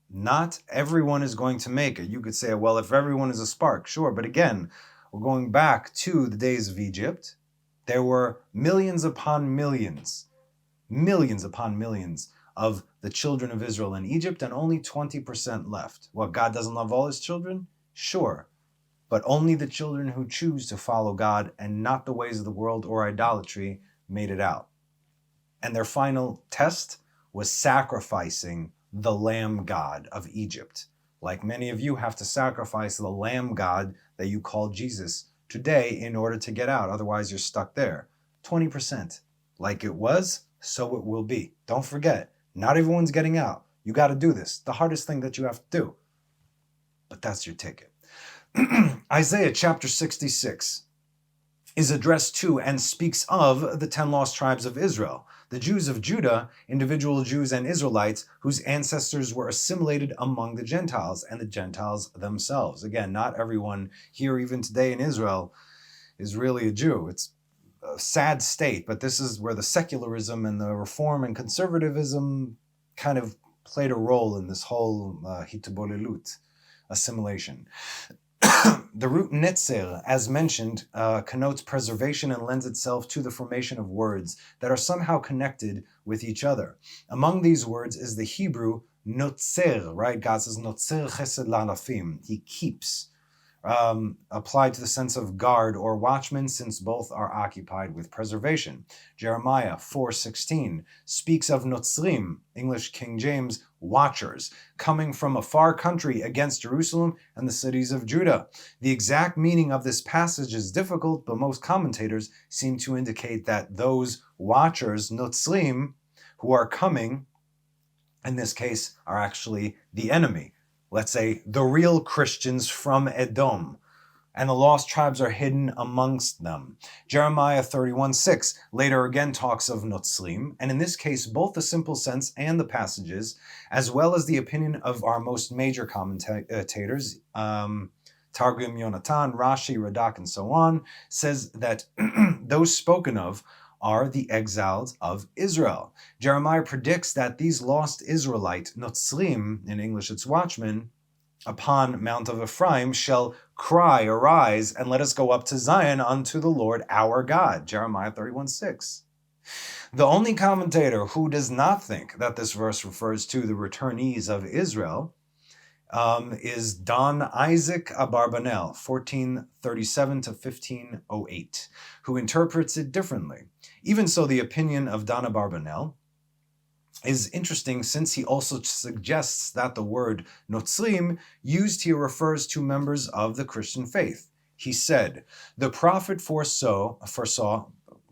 Not everyone is going to make it. You could say, well, if everyone is a spark, sure. But again, we're going back to the days of Egypt. There were millions upon millions of the children of Israel in Egypt, and only 20% left. What, God doesn't love all his children? Sure. But only the children who choose to follow God and not the ways of the world or idolatry made it out. And their final test was sacrificing the lamb god of Egypt. Like many of you have to sacrifice the lamb god that you call Jesus today in order to get out. Otherwise, you're stuck there. 20%. Like it was, so it will be. Don't forget, not everyone's getting out. You got to do this. The hardest thing that you have to do. But that's your ticket. Isaiah chapter 66 is addressed to and speaks of the 10 lost tribes of Israel, the Jews of Judah, individual Jews and Israelites whose ancestors were assimilated among the Gentiles and the Gentiles themselves. Again, not everyone here, even today in Israel, is really a Jew. It's a sad state, but this is where the secularism and the reform and conservatism kind of played a role in this whole hitbolelut, assimilation. The root netzer, as mentioned, connotes preservation and lends itself to the formation of words that are somehow connected with each other. Among these words is the Hebrew notzer, right? God says, notzer chesed la'alafim. He keeps, applied to the sense of guard or watchman, since both are occupied with preservation. Jeremiah 4:16 speaks of notzrim, English King James, watchers, coming from a far country against Jerusalem and the cities of Judah. The exact meaning of this passage is difficult, but most commentators seem to indicate that those watchers, notzrim, who are coming, in this case, are actually the enemy. Let's say the real Christians from Edom, and the lost tribes are hidden amongst them. Jeremiah 31:6 later again talks of notzrim, and in this case, both the simple sense and the passages, as well as the opinion of our most major commentators, Targum Yonatan, Rashi, Radak, and so on, says that those spoken of are the exiles of Israel. Jeremiah predicts that these lost Israelite notzrim, in English it's watchmen, upon Mount of Ephraim shall Cry, arise, and let us go up to Zion unto the Lord our God. Jeremiah 31:6. The only commentator who does not think that this verse refers to the returnees of Israel is Don Isaac Abarbanel, 1437 to 1508, who interprets it differently. Even so, the opinion of Don Abarbanel is interesting, since he also suggests that the word Notzrim used here refers to members of the Christian faith. He said, the prophet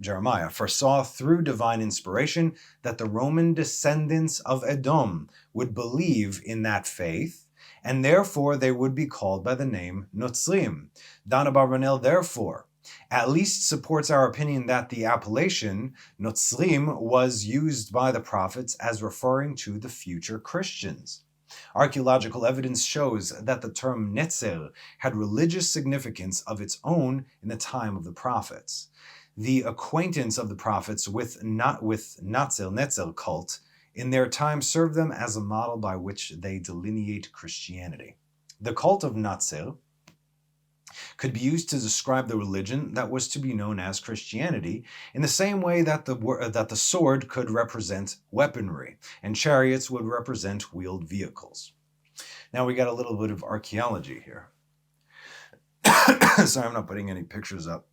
Jeremiah foresaw through divine inspiration that the Roman descendants of Edom would believe in that faith, and therefore they would be called by the name Notzrim. Don Abarbanel, therefore, at least supports our opinion that the appellation Notzrim was used by the prophets as referring to the future Christians. Archaeological evidence shows that the term Netzer had religious significance of its own in the time of the prophets. The acquaintance of the prophets with Netzer cult in their time served them as a model by which they delineate Christianity. The cult of Netzer could be used to describe the religion that was to be known as Christianity, in the same way that the sword could represent weaponry, and chariots would represent wheeled vehicles. Now we got a little bit of archaeology here. Sorry, I'm not putting any pictures up.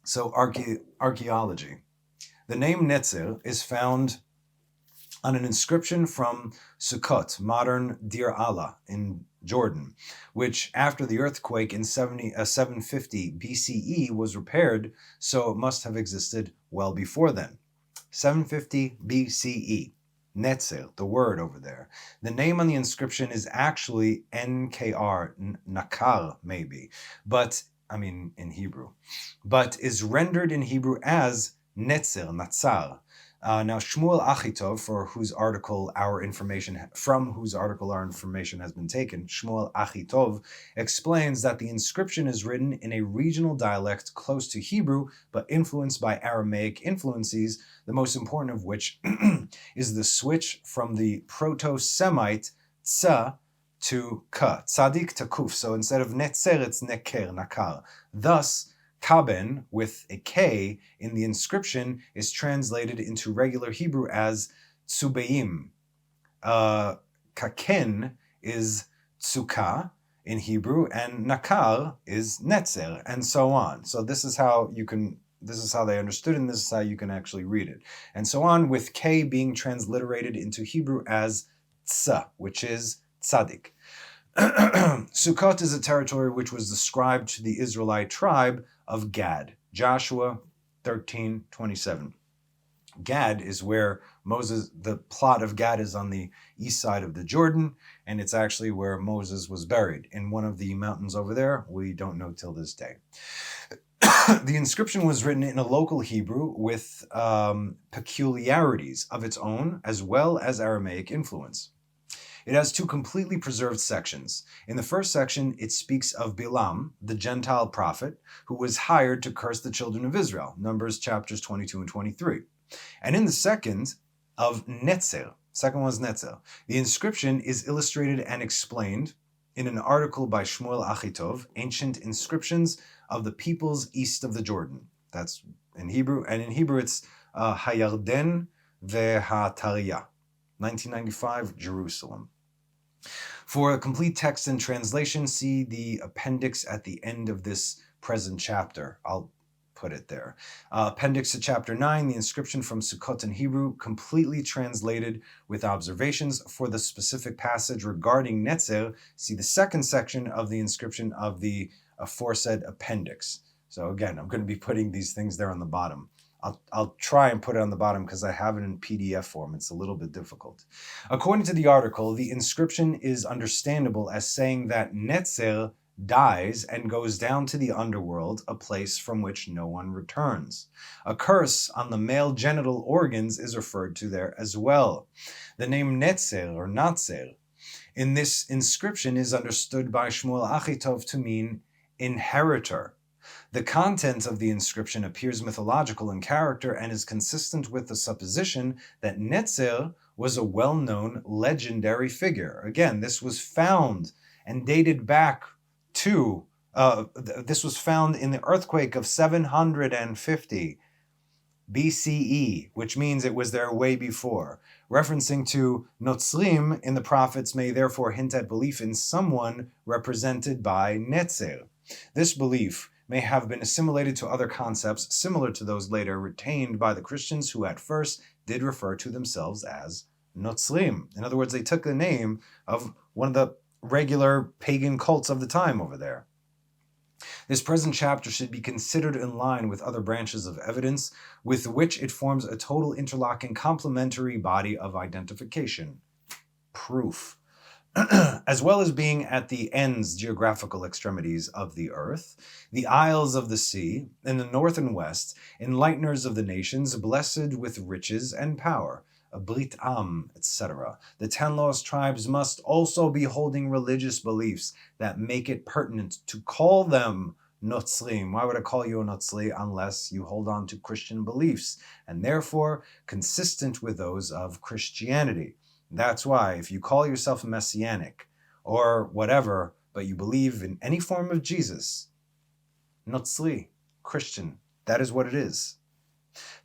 So archaeology. The name Netzer is found on an inscription from Sukkot, modern Deir Allah in Jordan, which after the earthquake in 750 BCE was repaired, so it must have existed well before then. 750 BCE. Netzer, the word over there. The name on the inscription is actually NKR, Nakar maybe, in Hebrew, but is rendered in Hebrew as Netzer, Natsar. Now, Shmuel Achitov, from whose article our information has been taken, Shmuel Achitov explains that the inscription is written in a regional dialect close to Hebrew, but influenced by Aramaic influences, the most important of which is the switch from the Proto-Semite tsa to ka, tzadik to kuf. So instead of netzer, it's neker, nakar. Thus, Kaben, with a K in the inscription, is translated into regular Hebrew as tsubeim. Kaken is tsuka in Hebrew, and nakar is netzer, and so on. So this is how they understood it, and this is how you can actually read it. And so on, with K being transliterated into Hebrew as tsa, which is tzadik. Sukkot is a territory which was ascribed to the Israelite tribe of Gad. Joshua 13:27. Gad is where the plot of Gad is on the east side of the Jordan, and it's actually where Moses was buried. In one of the mountains over there, we don't know till this day. The inscription was written in a local Hebrew with peculiarities of its own, as well as Aramaic influence. It has two completely preserved sections. In the first section, it speaks of Bilam, the Gentile prophet, who was hired to curse the children of Israel, Numbers chapters 22 and 23. And in the second, of Netzer, second one is Netzer. The inscription is illustrated and explained in an article by Shmuel Achitov, Ancient Inscriptions of the Peoples East of the Jordan. That's in Hebrew, and in Hebrew it's Hayarden veHatariya, 1995, Jerusalem. For a complete text and translation, see the appendix at the end of this present chapter. I'll put it there. Appendix to chapter 9, the inscription from Sukkot in Hebrew, completely translated with observations. For the specific passage regarding Netzer, see the second section of the inscription of the aforesaid appendix. So again, I'm going to be putting these things there on the bottom. I'll try and put it on the bottom because I have it in PDF form. It's a little bit difficult. According to the article, the inscription is understandable as saying that Netzer dies and goes down to the underworld, a place from which no one returns. A curse on the male genital organs is referred to there as well. The name Netzer or Natzer in this inscription is understood by Shmuel Achitov to mean inheritor. The content of the inscription appears mythological in character and is consistent with the supposition that Netzer was a well-known legendary figure. Again, this was found and dated back to, this was found in the earthquake of 750 BCE, which means it was there way before. Referencing to Notzrim in the prophets may therefore hint at belief in someone represented by Netzer. This belief may have been assimilated to other concepts similar to those later retained by the Christians who at first did refer to themselves as Notzrim. In other words, they took the name of one of the regular pagan cults of the time over there. This present chapter should be considered in line with other branches of evidence with which it forms a total interlocking complementary body of identification. Proof. As well as being at the ends, geographical extremities of the earth, the isles of the sea, in the north and west, enlighteners of the nations, blessed with riches and power, a Brit Am, etc. The 10 lost tribes must also be holding religious beliefs that make it pertinent to call them Notzrim. Why would I call you a Notzri unless you hold on to Christian beliefs, and therefore consistent with those of Christianity? That's why if you call yourself Messianic or whatever, but you believe in any form of Jesus, Notzri, Christian, that is what it is.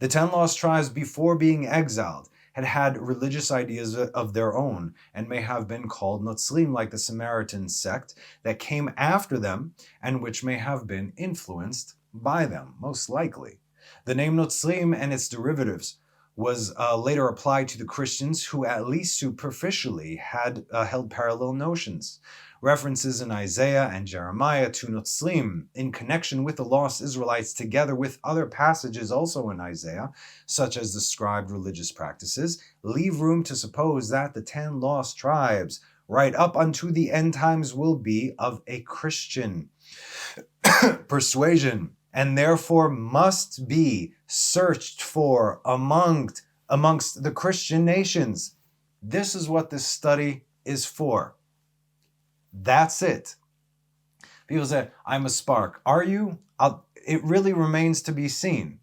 The 10 lost tribes before being exiled had religious ideas of their own and may have been called Notzrim like the Samaritan sect that came after them and which may have been influenced by them, most likely. The name Notzrim and its derivatives was later applied to the Christians who at least superficially had held parallel notions. References in Isaiah and Jeremiah to Notzrim in connection with the lost Israelites together with other passages also in Isaiah, such as described religious practices, leave room to suppose that the 10 lost tribes right up unto the end times will be of a Christian persuasion, and therefore must be searched for amongst the Christian nations. This is what this study is for. That's it. People say, I'm a spark. Are you? It really remains to be seen.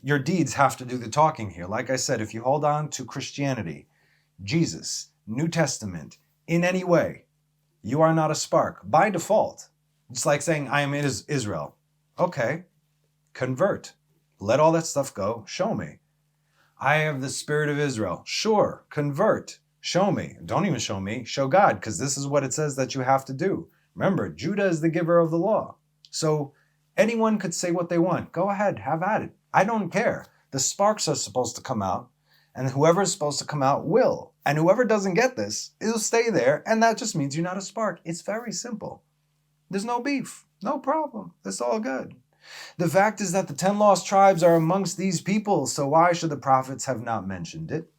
Your deeds have to do the talking here. Like I said, if you hold on to Christianity, Jesus, New Testament, in any way, you are not a spark by default. It's like saying, I am Israel. Okay, convert. Let all that stuff go. Show me. I have the spirit of Israel. Sure, convert. Show me. Don't even show me. Show God, because this is what it says that you have to do. Remember, Judah is the giver of the law. So anyone could say what they want. Go ahead, have at it. I don't care. The sparks are supposed to come out, and whoever is supposed to come out will. And whoever doesn't get this, it'll stay there, and that just means you're not a spark. It's very simple. There's no beef. No problem. It's all good. The fact is that the 10 lost tribes are amongst these people, so why should the prophets have not mentioned it?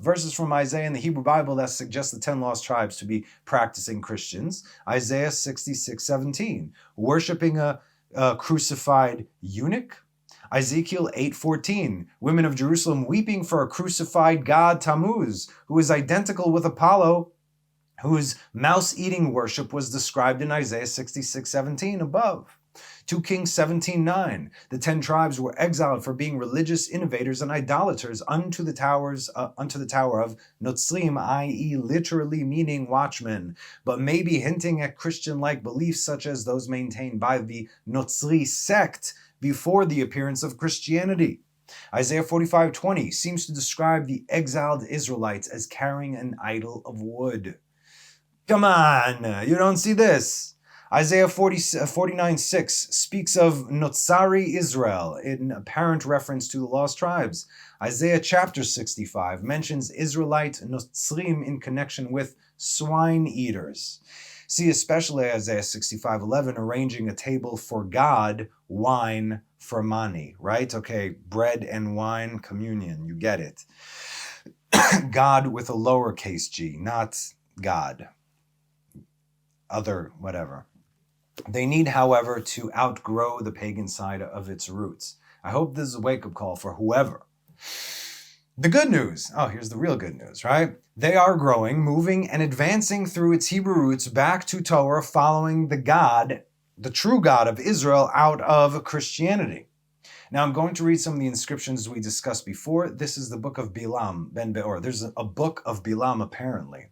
Verses from Isaiah in the Hebrew Bible that suggest the 10 lost tribes to be practicing Christians. Isaiah 66:17, worshiping a crucified eunuch. Ezekiel 8:14, women of Jerusalem weeping for a crucified god Tammuz, who is identical with Apollo, whose mouse-eating worship was described in Isaiah 66:17 above. 2 Kings 17:9, the 10 tribes were exiled for being religious innovators and idolaters unto the tower of Notzrim, i.e. literally meaning watchmen, but maybe hinting at Christian-like beliefs such as those maintained by the Notzri sect before the appearance of Christianity. Isaiah 45:20 seems to describe the exiled Israelites as carrying an idol of wood. Come on, you don't see this. Isaiah 49:6 speaks of Nuciaris Israel in apparent reference to the lost tribes. Isaiah chapter 65 mentions Israelite Notzrim in connection with swine eaters. See especially Isaiah 65:11, arranging a table for God, wine for money, right? Okay, bread and wine, communion, you get it. God with a lowercase g, not God. Other, whatever. They need, however, to outgrow the pagan side of its roots. I hope this is a wake-up call for whoever. The good news. Oh, here's the real good news, right? They are growing, moving, and advancing through its Hebrew roots back to Torah, following the God, the true God of Israel, out of Christianity. Now, I'm going to read some of the inscriptions we discussed before. This is the book of Bilam, Ben Beor. There's a book of Bilam, apparently.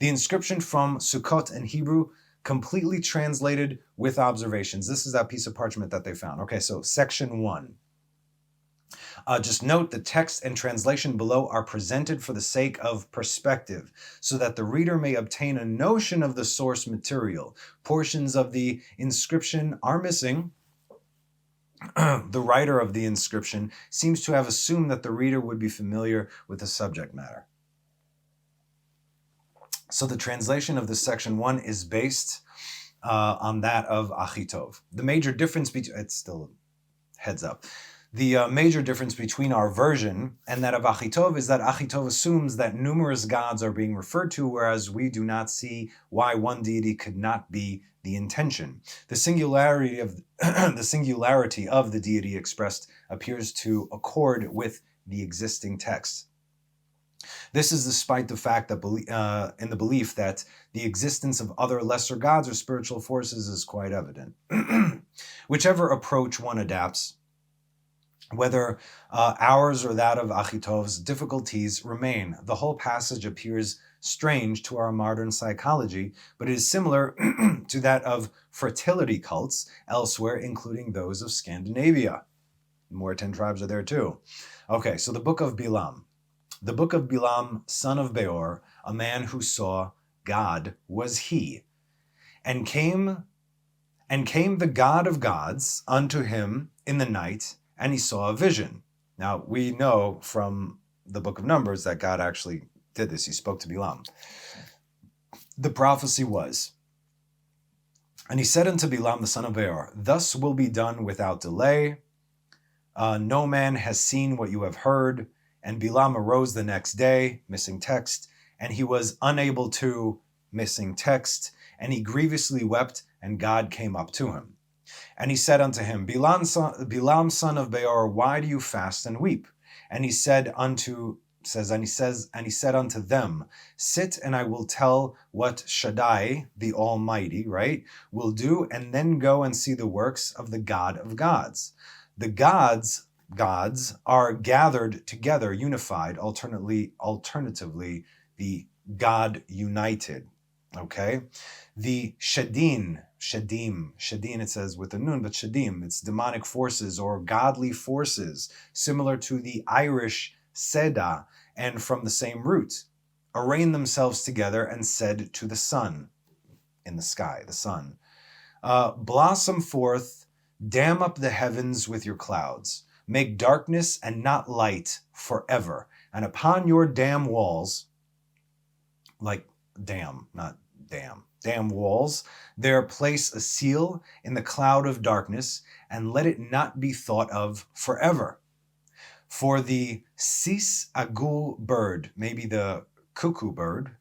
The inscription from Sukkot in Hebrew, completely translated with observations. This is that piece of parchment that they found. Okay, so section 1. Just note the text and translation below are presented for the sake of perspective, so that the reader may obtain a notion of the source material. Portions of the inscription are missing. The writer of the inscription seems to have assumed that the reader would be familiar with the subject matter. So the translation of this section 1 is based on that of Achitov. The major difference between, it's still heads up. The major difference between our version and that of Achitov is that Achitov assumes that numerous gods are being referred to, whereas we do not see why one deity could not be the intention. The singularity of the deity expressed appears to accord with the existing text. This is despite the fact that in the belief that the existence of other lesser gods or spiritual forces is quite evident. Whichever approach one adapts, whether ours or that of Achitov's, difficulties remain. The whole passage appears strange to our modern psychology, but it is similar to that of fertility cults elsewhere, including those of Scandinavia. More 10 tribes are there too. Okay, so the book of Bilam. The book of Bilam, son of Beor, a man who saw God, was he. And came the God of gods unto him in the night, and he saw a vision. Now, we know from the book of Numbers that God actually did this. He spoke to Bilam. The prophecy was, and he said unto Bilam, the son of Beor, thus will be done without delay. No man has seen what you have heard. And Bilam arose the next day, missing text, and he was unable to, missing text, and he grievously wept, and God came up to him. And he said unto him, Bilam, son of Beor, why do you fast and weep? And he said unto them, sit, and I will tell what Shaddai, the Almighty, right, will do, and then go and see the works of the God of gods. The gods are gathered together, unified, alternatively, the God united. Okay? The Shadim, it says with a nun, but Shadim, it's demonic forces or godly forces, similar to the Irish Seda, and from the same root, arrayed themselves together and said to the sun, in the sky, the sun, blossom forth, dam up the heavens with your clouds, make darkness and not light forever, and upon your dam walls, like dam, not dam, dam walls, there place a seal in the cloud of darkness, and let it not be thought of forever. For the sis agul bird, maybe the cuckoo bird,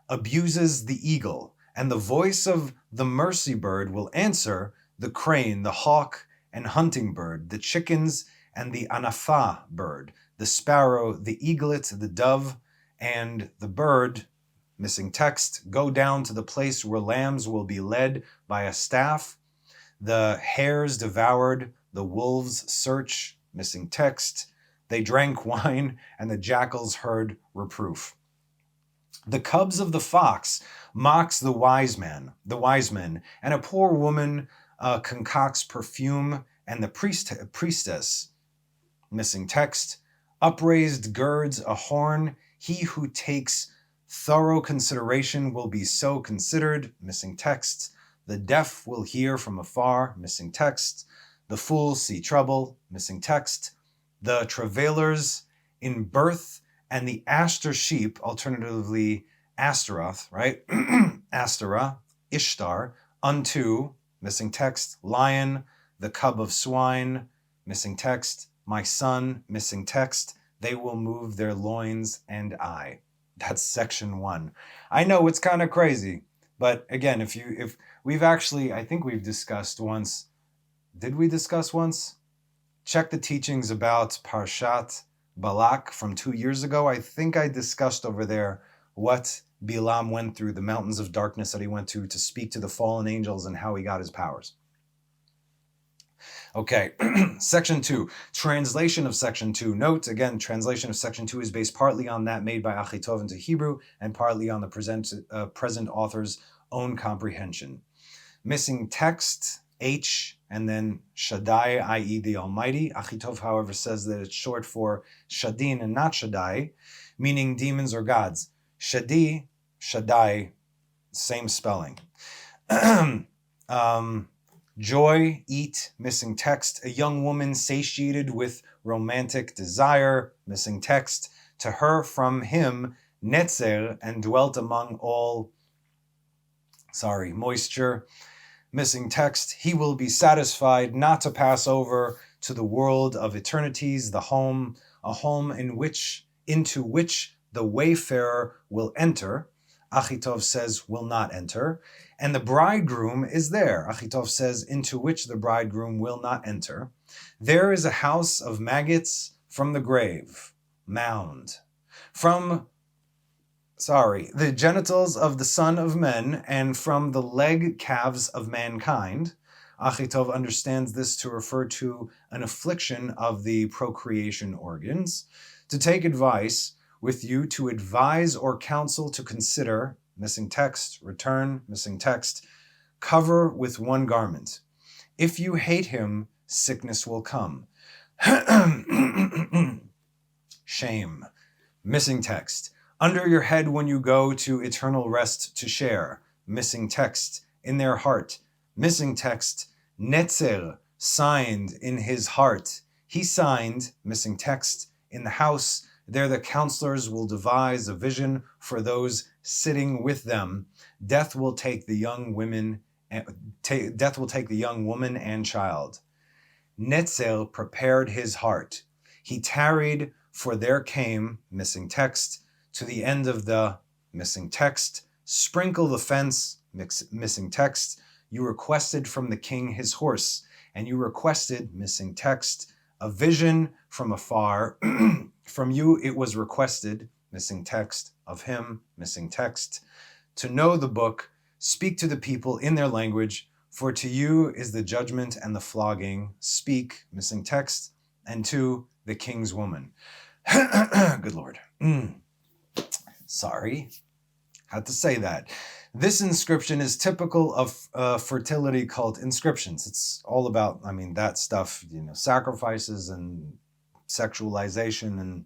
abuses the eagle, and the voice of the mercy bird will answer the crane, the hawk and hunting bird, the chickens and the anafa bird, the sparrow, the eaglet, the dove, and the bird, missing text, go down to the place where lambs will be led by a staff, the hares devoured, the wolves search, missing text, they drank wine, and the jackals heard reproof. The cubs of the fox mocks the wise men, and a poor woman concocts perfume, and the priestess, missing text, upraised girds a horn. He who takes thorough consideration will be so considered, missing text. The deaf will hear from afar, missing text. The fools see trouble, missing text. The travailers in birth and the aster sheep, alternatively Astaroth, right? Astara, Ishtar, unto, missing text, lion, the cub of swine, missing text, my son, missing text, they will move their loins and I. That's section 1. I know it's kind of crazy, but again, if we've actually, I think we've discussed once, did we discuss once? Check the teachings about Parshat Balak from 2 years ago. I think I discussed over there what Bilam went through, the mountains of darkness that he went to speak to the fallen angels and how he got his powers. Okay, section 2, translation of section 2. Note, again, translation of section 2 is based partly on that made by Achitov into Hebrew and partly on the present author's own comprehension. Missing text, H, and then Shaddai, i.e. the Almighty. Achitov, however, says that it's short for Shadin and not Shaddai, meaning demons or gods. Shadi, Shaddai, same spelling. Joy, eat, missing text. A young woman satiated with romantic desire, missing text. To her from him, netzer, and dwelt among all, moisture, missing text. He will be satisfied not to pass over to the world of eternities, the home, a home into which the wayfarer will enter. Achitov says will not enter. And the bridegroom is there. Achitov says into which the bridegroom will not enter. There is a house of maggots from the grave, mound. From the genitals of the son of men and from the leg calves of mankind. Achitov understands this to refer to an affliction of the procreation organs. To take advice with you, to advise or counsel, to consider, missing text, return, missing text, cover with one garment. If you hate him, sickness will come. Shame, missing text. Under your head when you go to eternal rest to share, missing text. In their heart, missing text. Netzer, signed in his heart. He signed, missing text, in the house. There the counselors will devise a vision for those sitting with them. Death will take the young woman and child. Netzel prepared his heart. He tarried, for there came, missing text, to the end of the, missing text. Sprinkle the fence, missing text. You requested from the king his horse, and you requested, missing text, a vision from afar. From you it was requested, missing text, of him, missing text, to know the book, speak to the people in their language, for to you is the judgment and the flogging, speak, missing text, and to the king's woman. Good Lord. Sorry, had to say that. This inscription is typical of fertility cult inscriptions. It's all about, that stuff, sacrifices and sexualization and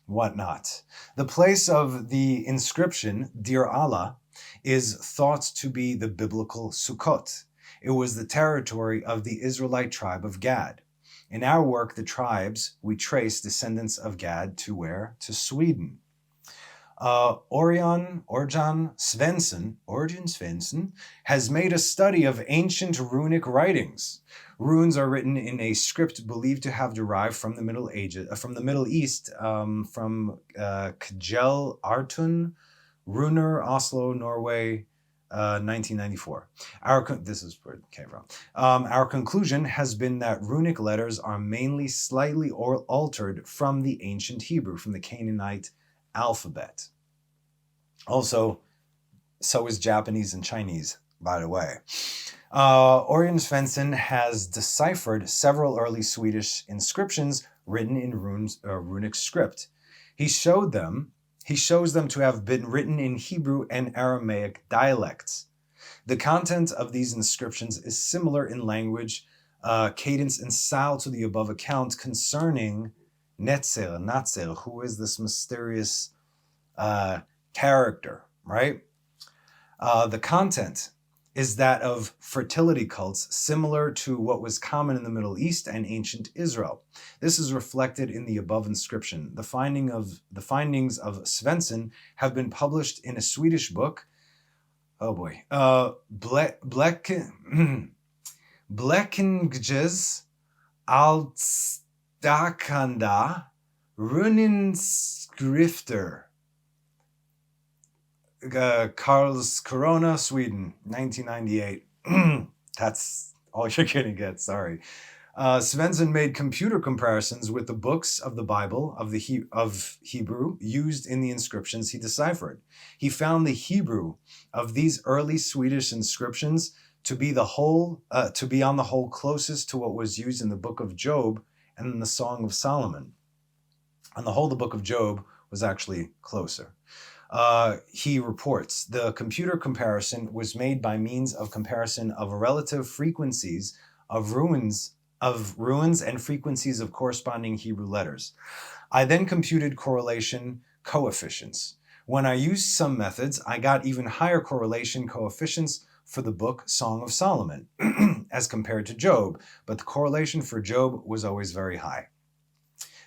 whatnot. The place of the inscription, Dear Allah, is thought to be the biblical Sukkot. It was the territory of the Israelite tribe of Gad. In our work, The Tribes, we trace descendants of Gad to where? To Sweden. Orjan Svensson has made a study of ancient runic writings. Runes are written in a script believed to have derived from the Middle East, from Kjell Artun, Runer, Oslo, Norway, 1994. This is where it came from. Our conclusion has been that runic letters are mainly slightly altered from the ancient Hebrew, from the Canaanite alphabet. Also, so is Japanese and Chinese, by the way. Orjan Svensson has deciphered several early Swedish inscriptions written in runic script. He shows them to have been written in Hebrew and Aramaic dialects. The content of these inscriptions is similar in language, cadence, and style to the above account concerning Natzel, who is this mysterious character, right? The content is that of fertility cults, similar to what was common in the Middle East and ancient Israel. This is reflected in the above inscription. The findings of Svensson have been published in a Swedish book. Oh boy, Blekinges Altstakanda Runinnskrifter. Karlskrona, Sweden, 1998. That's all you're going to get, sorry. Svensson made computer comparisons with the books of the Bible of Hebrew used in the inscriptions he deciphered. He found the Hebrew of these early Swedish inscriptions to be on the whole closest to what was used in the book of Job and in the Song of Solomon. On the whole, the book of Job was actually closer. He reports, the computer comparison was made by means of comparison of relative frequencies of ruins and frequencies of corresponding Hebrew letters. I then computed correlation coefficients. When I used some methods, I got even higher correlation coefficients for the book Song of Solomon as compared to Job, but the correlation for Job was always very high.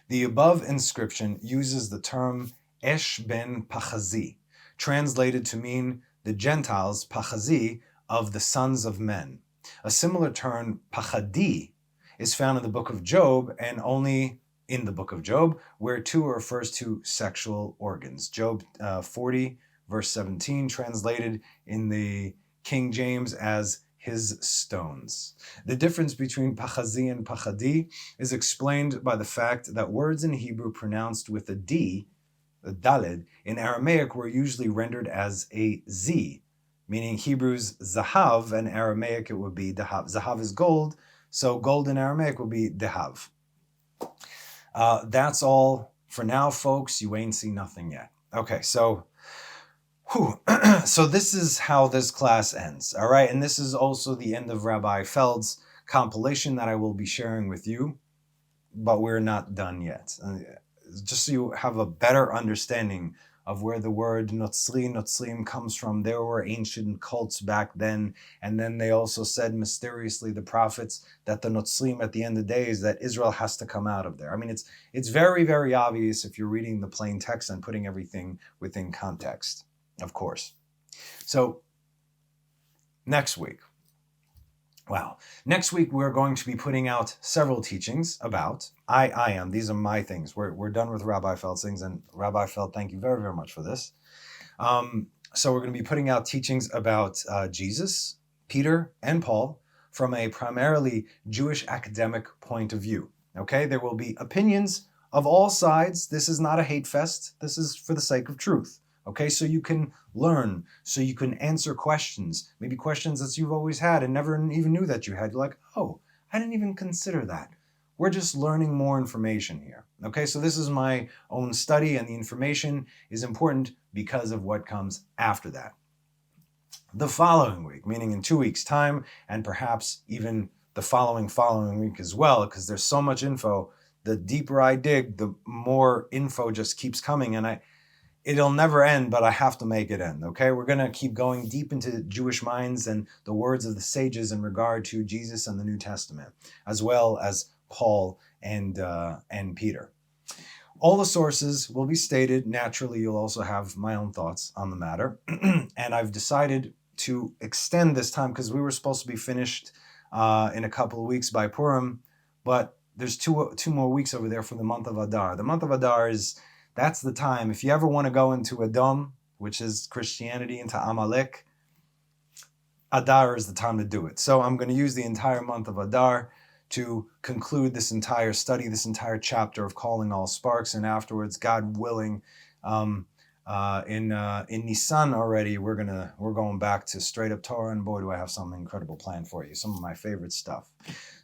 The above inscription uses the term Esh ben Pachazi, translated to mean the Gentiles, Pachazi, of the sons of men. A similar term, Pachadi, is found in the book of Job, and only in the book of Job, where two refers to sexual organs. Job 40, verse 17, translated in the King James as his stones. The difference between Pachazi and Pachadi is explained by the fact that words in Hebrew pronounced with a D, the Daled, in Aramaic were usually rendered as a Z, meaning Hebrew's Zahav, and Aramaic it would be Dehav. Zahav is gold, so gold in Aramaic would be Dehav. That's all for now, folks. You ain't seen nothing yet. Okay, so so this is how this class ends, all right? And this is also the end of Rabbi Feld's compilation that I will be sharing with you, but we're not done yet. Just so you have a better understanding of where the word Notzrim comes from. There were ancient cults back then, and then they also said mysteriously, the prophets, that the Notzrim at the end of the day is that Israel has to come out of there. I mean, it's very, very obvious if you're reading the plain text and putting everything within context, of course. So, next week, we're going to be putting out several teachings about, these are my things. We're done with Rabbi Feld's things, and Rabbi Feld, thank you very, very much for this. So we're going to be putting out teachings about Jesus, Peter, and Paul from a primarily Jewish academic point of view. Okay, there will be opinions of all sides. This is not a hate fest. This is for the sake of truth. Okay, so you can learn, so you can answer questions, maybe questions that you've always had and never even knew that you had. You're like, oh, I didn't even consider that. We're just learning more information here. Okay, so this is my own study, and the information is important because of what comes after that. The following week, meaning in 2 weeks' time, and perhaps even the following week as well, because there's so much info. The deeper I dig, the more info just keeps coming, and it'll never end, but I have to make it end, okay? We're going to keep going deep into Jewish minds and the words of the sages in regard to Jesus and the New Testament, as well as Paul and Peter. All the sources will be stated. Naturally, you'll also have my own thoughts on the matter. And I've decided to extend this time because we were supposed to be finished in a couple of weeks by Purim, but there's two more weeks over there for the month of Adar. The month of Adar that's the time. If you ever want to go into Edom, which is Christianity, into Amalek, Adar is the time to do it. So I'm going to use the entire month of Adar to conclude this entire study, this entire chapter of Calling All Sparks, and afterwards, God willing, in Nisan already, we're going back to straight up Torah, and boy, do I have something incredible planned for you, some of my favorite stuff.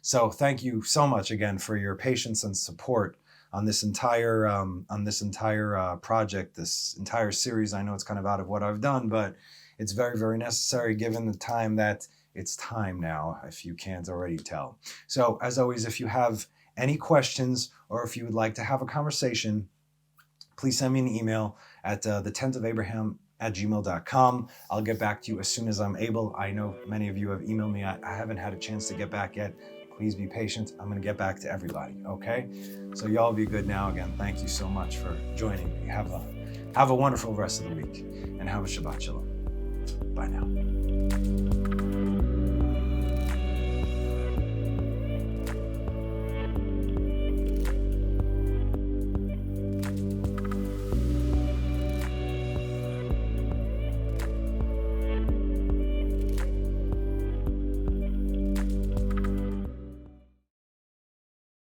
So thank you so much again for your patience and support on this entire project, this entire series. I know it's kind of out of what I've done, but it's very, very necessary given the time that it's time now, if you can't already tell. So as always, if you have any questions or if you would like to have a conversation, please send me an email at thetentofAbraham@gmail.com. I'll get back to you as soon as I'm able. I know many of you have emailed me. I haven't had a chance to get back yet. Please be patient. I'm going to get back to everybody, okay? So y'all be good now. Again, thank you so much for joining me. Have a wonderful rest of the week, and have a Shabbat Shalom. Bye now.